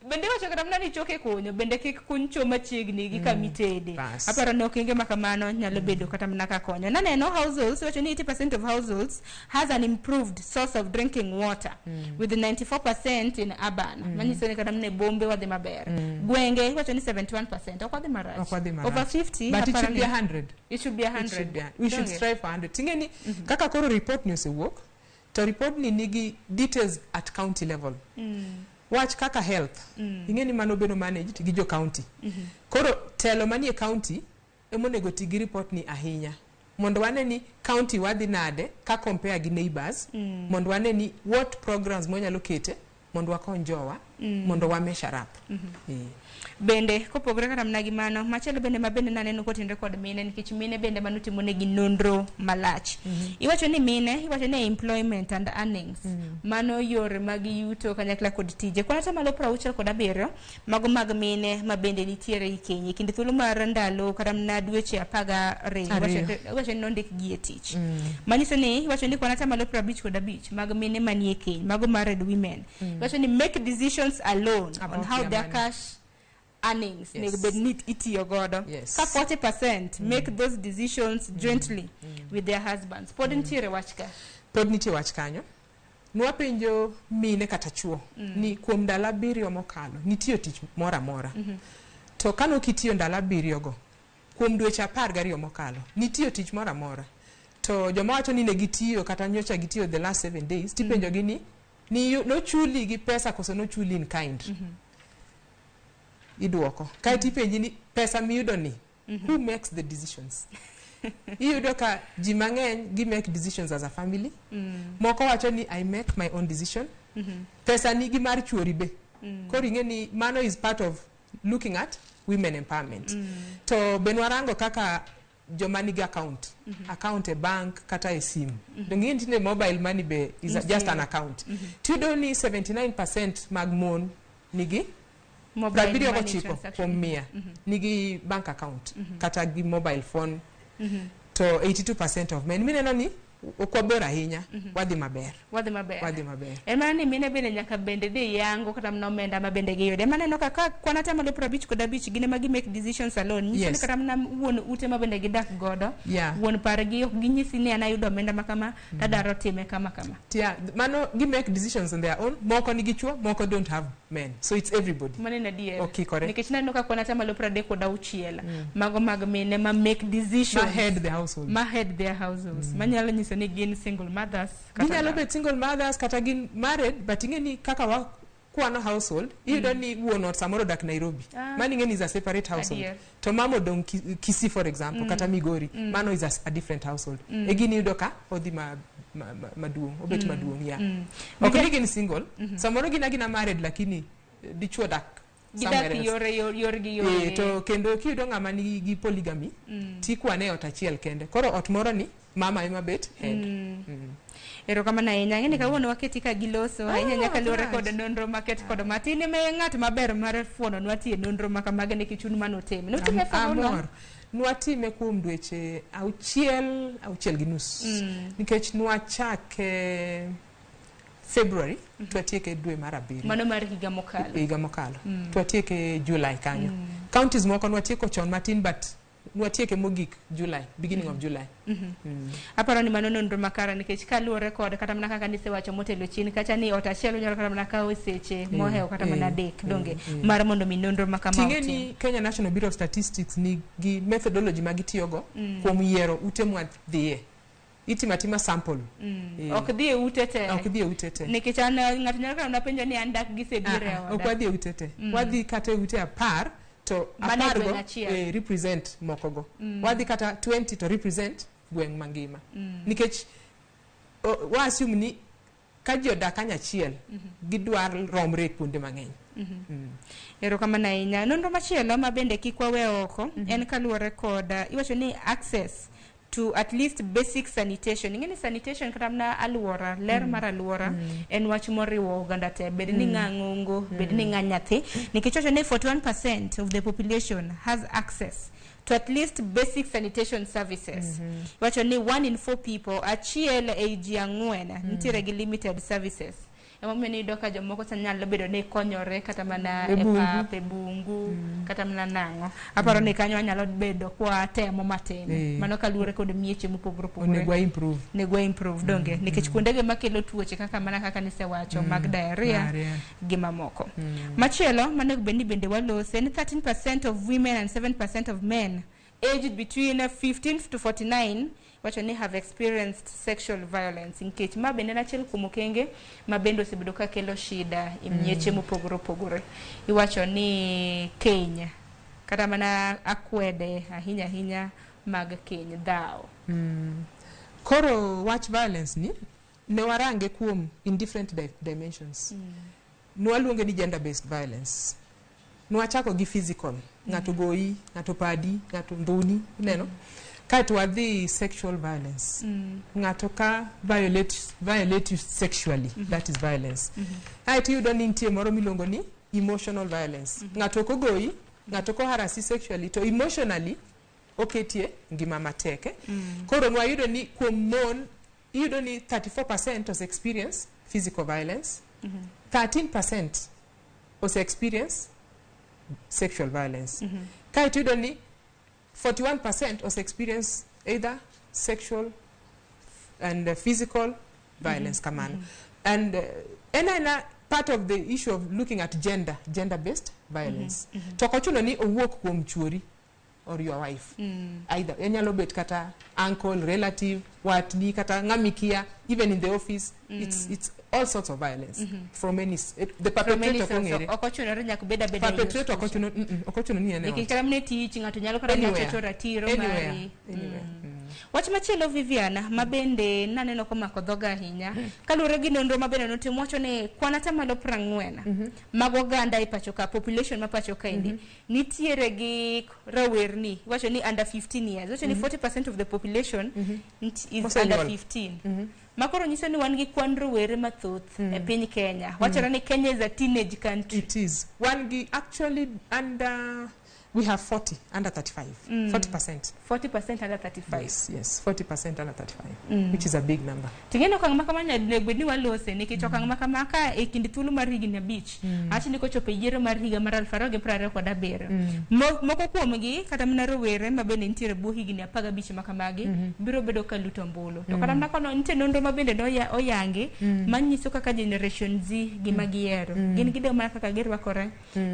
bende wacho kata mna ni choke konyo bende kik kuny cho machiegni gi kamitede. Aparo ni okenge makamano nyalo bedo kata mna ka konyo. Naneno households wacho ni 80% of households has an improved source of drinking water with 94% in urban. Manyiso ni kata mna bombe wadhi maber. Gwenge wacho ni 71% ok wadhi marach. Over 50
but it should be 100.
It should be 100.
We should strive for 100. Tingeni kaka koro report ni osewuok to report ni nigi details at county level. Watch kaka health. Ingeni mano beno managed gi jo county. Koro telo manie county emonego tigi report ni ahinya. Mondo wane ni county wadhi nade ka compare gi neighbors. Mondo wane ni what programs monyalo kete mondo wakon jowa mondo wa measure up.
Bende kopogore kata mna gi mano machielo bende mabende naneno kotinde kod mine nikech mine bende manutimo ne gi nonro malach. Iwacho ni mine, iwacho ni employment and earnings. Mano yore mag yuto kanyakla kod tije. Kwana tamalo 67 mago mag mine mabende nitiere i Kenya kinde thuolo mar ndalo kata mna dweche 12 iwacho ni nondik gi e tich. Manyiso ni iwacho ni kwana tamalo 55 mag mine manie Kenya mago married women. Iwacho ni make decisions alone on how their cash earnings need itiyo godo. Ka 40% make those decisions jointly with their husbands. Pod nitiere wach ka.
Pod nitiere wach kanyo. Nwapenjo mine kata chuo ni kuom ndalo 7 mokalo nitiyo tich mora mora. To kano kitiyo ndalo 7 go kuom dweche 12 mokalo nitiyo tich mora mora. To joma wacho ni ne gitiyo kata nyocha gitiyo the last 7 days tipenjo gi ni no chuli gi pesa koso no chuli in kind. Iduoko. Kai tipenji ni pesa miyudo ni who makes the decisions? Iyudo ka ji mang'eny gi make decisions as a family. Moko wacho ni I make my own decision. Pesa ni gi mar chuori be. Koro ing'eni mano is part of looking at women empowerment. To benwarango kaka joma nigi account e bank kata e sim. Dongi intine mobile money be is just an account. Tudo ni 79% mag mon nigi mobile money transaction. Nigi bank account kata gi mobile phone. To 82% of men mineno ni okwabor ahinya wadhi maber
ema ni mine bende nyaka bende de yango kata mna omenda ma bende giyude ema neno kaka kwana ta malo 50 kod 5 gine ma gi make decisions alone nyisoni kata mna wuon ute ma bende gidak godo wuon pargi ok ginyisi ni anayudo omenda makama tadaro time kama
mano gi make decisions on their own moko nigi chuo moko don't have men so it's everybody
manena die
okay correct
nikech neno ka kwana ta malo 30 kod 6 mago mag mine ma make decisions ma head their households manyalo nyiso ni gin single mothers
ginyalo bet single mothers kata gin married but ingeni kaka wa kwano household iyudo ni wuon samoro dak Nairobi mani ngeni is a separate household to mamo dong Kisii for example kata Migori mano is a different household egini yudo ka odhi maduong obet maduong ok gin single samoro gina married lakini dichuo dak
gidak yore
to kendo kiyudo ng'ama nigi polygamy tikwane ot achiel kende koro ot moro ni mama ema bet head
ero kama na enya ngene kawuono waketi ka giloso ahinya nyaka luore kod nonro market kod matine me ng'at maber mar fuono nwatie nonro makamage ne kichun manotime notime
amor nwatime kuom dweche 6.5 nikech nwachake February twatieke dwe mar 7
mano mar higa
mokalo twatieke July kanyo counties moko nwatieko chon matin but nwatieke mogik July beginning of July
aparo ni mano nonro makara nikech kaluore kod kata mana kaka nisewacho motelo chini kacha ni ot achiel nyalo kata mana kawo seche mohew kata mana dek donge mar mondo mi nonro makama
tingeni Kenya National Bureau of Statistics nigi methodology magitiyogo kuom yiero ute mwadhiye itimatima sample
ok dhie ute te nikech an ng'ato nyalo kana napenjo ni an dak gi sebire
ok wadhi ute te wadhi kata ute 10 to apargo represent mokogo wadhi kata 20 to represent gweng mangima nikech wa assume ni ka ji odak kanyachiel gidwar romre kuonde mang'eny
ero kama na inya nonro machielo ma bende kik wawe oko en kaluore kod iwacho ni access to at least basic sanitation. Ingeni sanitation kata mna aluora, ler mar aluora en wach moriwo oganda te bed ni ng'angongo, bed ni ng'anyathi. Nikichocho ni 41% of the population has access to at least basic sanitation services. Wacho ni 1 in 4 people achiel e ji ang'wen nitiere gi limited services. Ema meni doka jomoko sanyalo bedo ne konyore kata mana e bungu kata mana nango aparo ni kanyo anyalo bedo kwa temo matin mano kaluore kod mieche mopogore nego improve donge nikech kuondege makelo tuoche kaka mana kaka nisewacho mag diarrhea gi mamoko machielo manego bende walose ni 13% of women and 7% of men aged between 15 to 49 wacho ni have experienced sexual violence nkech ma bende na chiel kuom okenge ma bende osebedo ka kelo shida imieche mopogore iwacho ni Kenya kata mana akwede ahinya mag Kenya dhao
koro watch violence ni ne warange kuom in different dimensions nwaluonge ni gender based violence nwachako gi physical ngato goyi ngato padi ngato nduni neno kaito wadhi sexual violence ngato ka violate you sexually that is violence kaito yudo ni nitie moro milongo ni emotional violence ngato kogoyi ngato ko harasi sexually to emotionally oketie ngima mateke koro nwayudo ni kuom mon yudo ni 34% os experience physical violence 13% os experience sexual violence kaito yudo ni 41% os experience either sexual and physical violence kamano and and part of the issue of looking at gender based violence to kochuno ni owuok kuom chuori or your wife either enyalo bet kata uncle relative watni kata ngamikia even in the office it's all sorts of violence from any the perpetrator kongere
okochuno nyak beda
perpetrator okochuno ni ene
nikikamne teach ngato nyalo kata nyacho ratiro mari wach machielo Viviana mabende naneno komako dhoga ahinya kalure gi nonro mabende notimo wacho ni kwanata malo 40 mag oganda ipachoka population mapacho kaindi nitiere gi rawerni wacho ni under 15 years wacho ni 40% of the population is under 15 makoro nyiso ni wan gi kwan rowere mathoth e piny Kenya wacho ni Kenya is a teenage country
it is one gi actually under We have 40 under 35. 40%.
40% under 35.
Yes, 40% under 35, which is a big number.
Tingeno kang makamanya negwedni walose nikech okang makamaka e kind thuolo mar higni abich. Achni kochopo yiero mar higa mar 2027. Moko kuomgi kata mana rowere mabende nitiere buo higni 15 makamagi biro bedo ka luto ombulu. To kata mana kono nitie nonro mabende oyangi manyiso kaka generation Z gima giero. Gin gidewo mana kaka girwakore.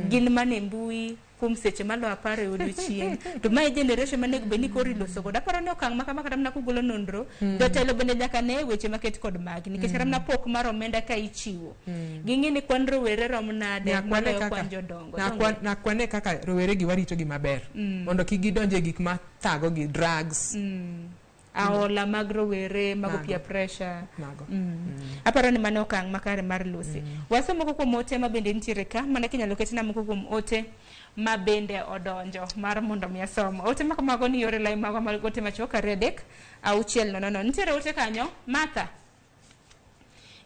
Gin mane mbui kum seche malo apare odiochieng to my generation manego beni kori loso goda paro ne okang maka kata mna kugolo nonro jotelo bende nyaka ne weche maket kod magi nikech kata mna pok mar omenda ka ichiwo ging'ini kwan rowere rom nade moloyo kwan jodongo
na kwane kaka rowere gi warito gi maber mondo kik gidonje gik ma thago gi drugs
aola mag rowere mago peer pressure aparo ni mane okang makare mar losi wasomo koko mote mabende nitiere ka mana kinyalo ketina moko kuom ote mabende odonjo mar mondo mi asom ote makamago ni yore lai mago mar ote machoka redek auchiel no nitiere ote kanyo Martha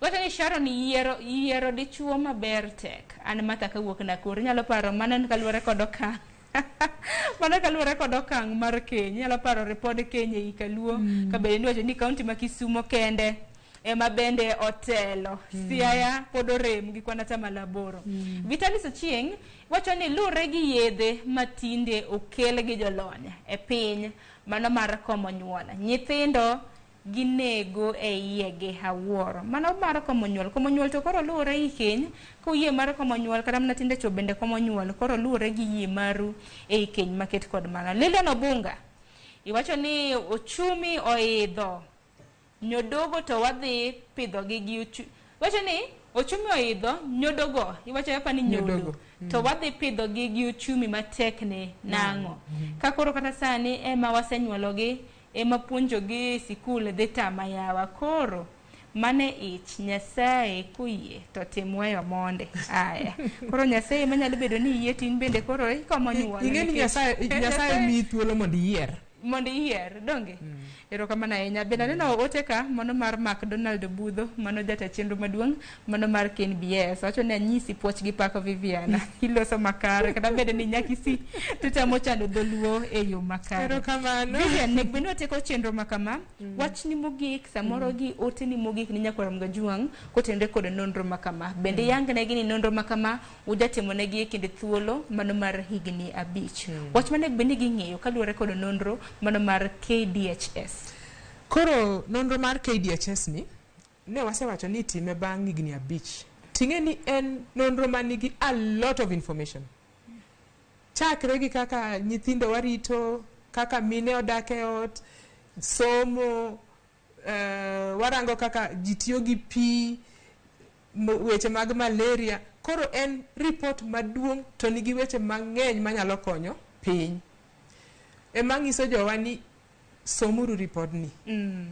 wata ni Sharon yiero dichuo maber tek an Martha kawuok Nakuru nyalo paro mana kaluwore kod okang mana kaluwore kod okang mar keny nyalo paro repod keny e Ikaluo kabende niwacho ni kaunti ma Kisumo kende ema bende otelo Siaya pod orem gi kwana Malaboro Vitalis Ochieng wacho ni lure gi yedhe matinde okel gi jolony e piny mano mar komo nyuol nyithindo ginego e iye gi hawuoro mano mar komo nyuol to koro lure gi keny ko yie mar komo nyuol kata mna tinde cho bende komo nyuol koro lure gi yie maru e keny maket kod mana Lilian Obunga iwacho ni ochumi oidho nyodogo to wadhi pidho gi wacho ni ochumi oidho nyodogo iwacho yapa ni nyodo to wadhi pidho gi uchumi matekne nango ka koro kata sani ema wasenyuologi ema puonjogi sikul dhi tama yawa koro mane ich Nyasaye kuyie to timweyo monde aya koro Nyasaye manyalo bedo ni yie tin bende koro ikomo nyuol
ingeni Nyasaye mi thuolo mondo yier donge erokamano ahinya bende aneno ote ka mano mar McDonald Budho mano jata chenro maduong' mano mar KBS wacho ni anyisi puoch gi pako Viviana iloso makare kata bende ni nyakisi tutamo chando dholuo e yo makare erokamano
Vivian nek bende oteko chenro makama wach ni mogik samoro gi ote ni mogik ni Nyakwara Mgajuang kotende kod nonro makama bende yangne gi ni nonro makama ujatimo negi e kinde thuolo mano mar higni 5 wach manek bende ging'eyo kaluwore kod nonro mano mar KDHS
koro nonro mar KDHS ni ne wasewacho ni time bang' higni 5 ting'e ni en nonro manigi a lot of information chakre gi kaka nyithindo warito kaka mine odake ot somo warango kaka jitiyo gi pi weche mag malaria koro en report maduong' to nigi weche mang'eny manyalo konyo piny emangiso jowa ni somuru report ni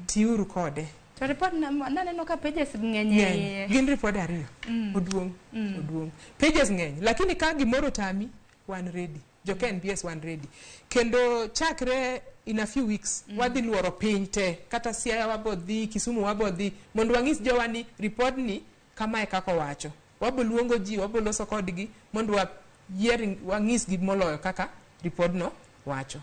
tiuru kode
to report naneno ka pages ng'eny
gin report ariyo oduong pages ng'eny lakini ka gimoro tami one ready jo KNBS one ready kendo chakre in a few weeks wadhi luoro piny te kata Siaya wabodhi Kisumu wabodhi mondo wang'is jowa ni report ni kama e kako wacho waboluongo ji waboloso kodgi mondo wang'is gi moloyo kaka report no wacho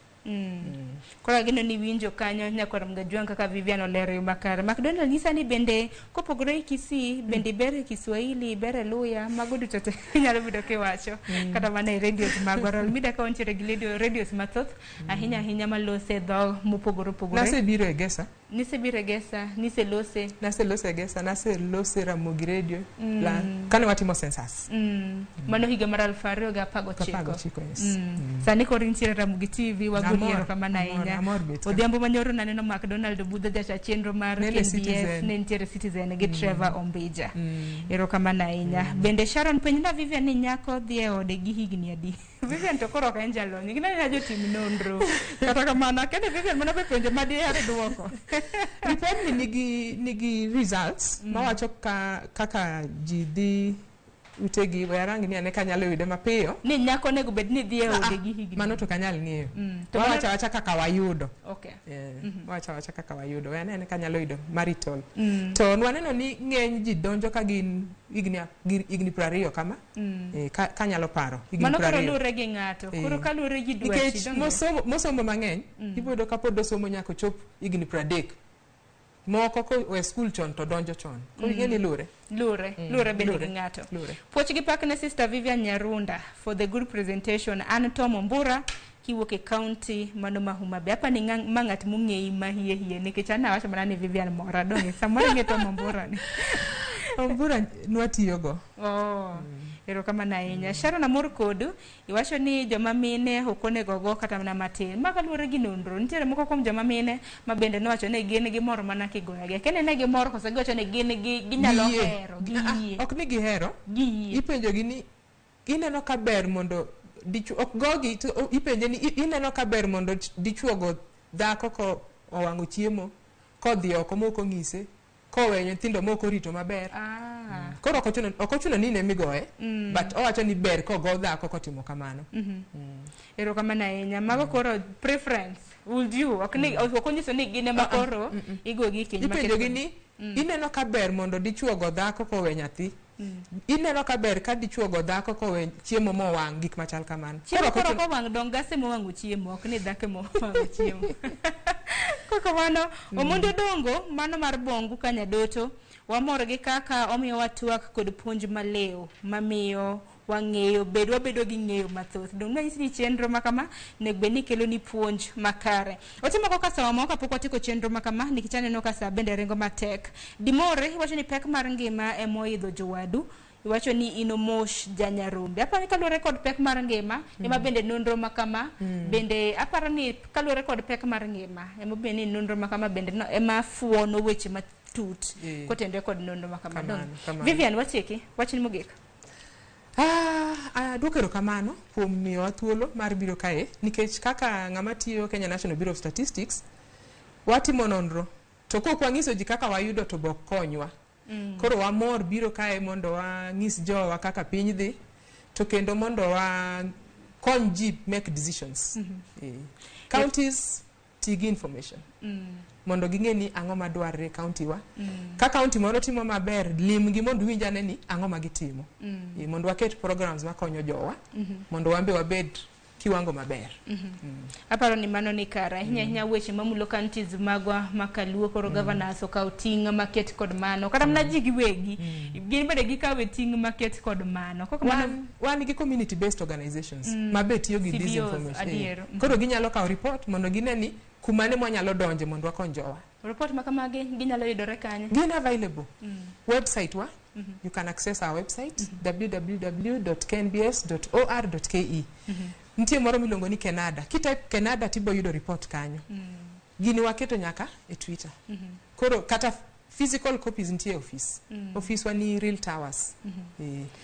kora gino ni winjo kanyo Nyakwara Mgajuang kaka Vivian olero makare McDonald nyisa ni bende kopogore Kisii bende bere Kiswahili bere Luya mago duto te nyalo bedo kiwacho kata mana e radios magwaro mida ka onchire gi radios mathoth ahinya malose dho mopogore
nase biro egesa
niselose
egesa naselose Ramogi radio la kane watimo census
mano higa mar 2019 sani koro nitiere Ramogi TV wagoliero kamano ahinya odhiambo manyoro naneno McDonald Budho jata chenro mar KBS ne nitiere Citizen gi Trevor Ombija erokamano ahinya bende Sharon penjna Vivian ni nyako dhi e ode gi higni adi Vivian to koro ka enjalony ginani jotim nonro kata kamano kende Vivian mana penjo madiere duoko
report ni nigi results mawacho kaka ji dhi utegi warangi ni ane kanyalo yude mapiyo
ni nyako nego bed ni dhie ode gi higni
mano to kanyal ng'eyo to wacha kaka wayudo wacha kaka wayudo ane kanyalo yudo marital to waneno ni ng'eny ji donjo ka gin igni 20 kama kanyalo paro igni 20
mano koro lure gi ng'ato koro ka lure gi dwechi
mosomo mang'eny ibodo ka pod osomo nyako chop igni 30 moko ko we school chon to donjo chon ko ingeni lure
bende gi ng'ato puoch gi pak ne sister Vivian Nyarunda for the good presentation an Tom Ombura kiwuok e county mano ma Homa Bay apa ni ng'at mung'eyi ma hie nikech ana wacho mana ni Vivian mora donge samoro ng'e Tom Ombura ni
Ombura nwatiyogo
erokamano ahinya. Sharon Amor Kodu iwacho ni joma mine okonego go kata mana matin ma kaluwore gi nonro nitiere moko kuom joma mine ma bende nowacho ni gin gi mor mana kigoyogi kene ne gi mor koso giwacho ni gin ginyalo hero gi
ok ni gihero ipenjogi ni ineno ka ber mondo ok gogi ipenje ni ineno ka ber mondo dichuogo dhako ko owang'o chiemo kodhi oko moko ng'ise kowe nyithindo moko rito maber koro ok ochuno ni ne migoye but owacho ni ber kogo dhako kotimo kamano
erokamano ahinya mago koro preference would you ok onyiso ni gine makoro igogi kiny
ipenjogi ni ineno ka ber mondo dichuogo dhako kowe nyathi ineno ka ber ka dichuogo dhako kowe chiemo mowang' gik machal kamano
chiemo koro kowang' dong gase mowang'o chiemo ok ni dhake mowang'o chiemo kokamano omondo dongo mano mar bongu kanyadoto wamor gi kaka omiyo watwak kod puonj maleo mamiyo wang'eyo wabedo gi ng'eyo mathoth dong nanyisi ni chenro makama nego bed ni kelo ni puonj makare otimo kaka sawa moko kapok watiko chenro makama nikech aneno ka sa bende ringo matek dimore iwacho ni pek mar ngima emoidho jowadu iwacho ni inomosh janyarombe aparo ni kaluwore kod pek mar ngima ema bende nonro makama bende aparo ni kaluwore kod pek mar ngima ema bende ni nonro makama bende ema fuono weche matut kotende kod nonro makama dong Vivian wacheki wachni mogik
duoko erokamano kuom miyowa thuolo mar biro kae nikech kaka ng'ama tiyo Kenya National Bureau of Statistics watimo nonro to kok wang'iso ji kaka wayudo to bok konywa koro wamor biro kae mondo wang'is jowa kaka piny dhi to kendo mondo wakony ji make decisions counties tigi information mondo ging'e ni ang'o madwarre county wa ka county moro timo maber limgi mondo winj ane ni ang'o ma gitimo mondo waket programs makonyo jowa mondo wambe wabed kiwango maber
aparo ni mano ni kara hinya weche mamulo counties magwa makaluo koro governors okaw ting' maket kod mano kata mna ji giwegi gin bende gikawe ting' maket kod mano
wan gi community based organizations mabe tiyo gi disinformation koro ginyalo kawo report mondo gine ni kumane mwanyalo donje mondo wakony jowa
report makamage ginyalo yudore kanye
gin available website wa you can access our website www.knbs.or.ke nitie moro miluongo ni Canada kitype Canada tibo yudo report kanyo gini waketo nyaka e Twitter koro kata physical copies nitie office wani real towers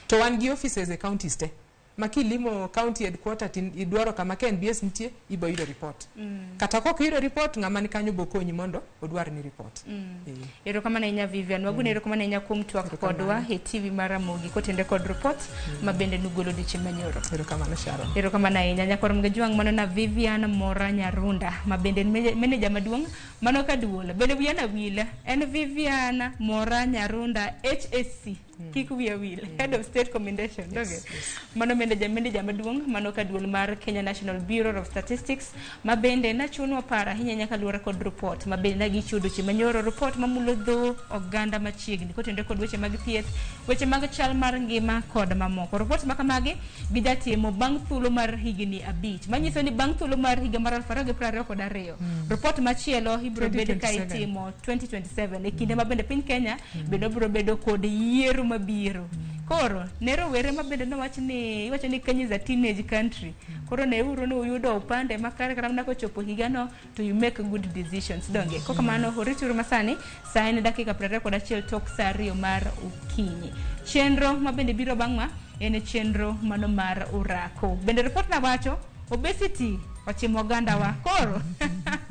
to wan gi offices e counties te makilimo county headquarter idwaro kama KNBS nitie ibo yudo report kata kok yudo report ng'ama ni kanyo bokonyi mondo odwar ni report
erokamano inya Vivian wagune erokamano inya kuom twak kodwa e TV mar Ramogi kotende kod report mabende nugolo diche manyoro
erokamano Sharon
erokamano inya nyakor mgejuang mano na Vivian Mora Nyarunda mabende manager maduong' mano kaduola bende wiana wila en Vivian Mora Nyarunda HSC kiku wiya wila head of state commendation mano manager maduong' mano kaduol mar Kenya National Bureau of Statistics mabende nachunwa para hinya nyaka luore kod report mabende nagichudo chimanyoro report mamulo dho oganda machiegni kotende kod weche mag thieth weche mag chal mar ngima kod mamoko report makamagi gijatimo bang' thuolo mar higni 5 manyiso ni bang' thuolo mar higa mar 2022 report machielo ibro bedo ka itimo 2027 e kinde mabende piny Kenya bende bro bedo kod yiero mabiro koro nero were mabende iwacho ni Kenya is a teenage country koro ne uro no uyudo upande makare kata mna kochopo higano to you make good decisions donge koka mano horituru masani saa ine dakika 21 tok saa 2 mar okinyi chenro mabende biro bang'ma en chenro mano mar orako bende report na wacho obesity ochimo oganda wa koro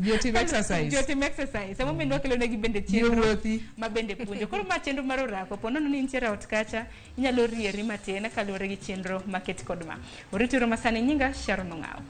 Jotim exercise.
Jotim exercise. Samo mendo kelo negi bende chenro. Ma bende puonjo. Koro ma chenro mar orako. Pono ni nitiere ot kacha. Inyalo rieri matin kaluwore gi chenro maket kod ma. Oritiro masane nyinga Sharon Ong'aw.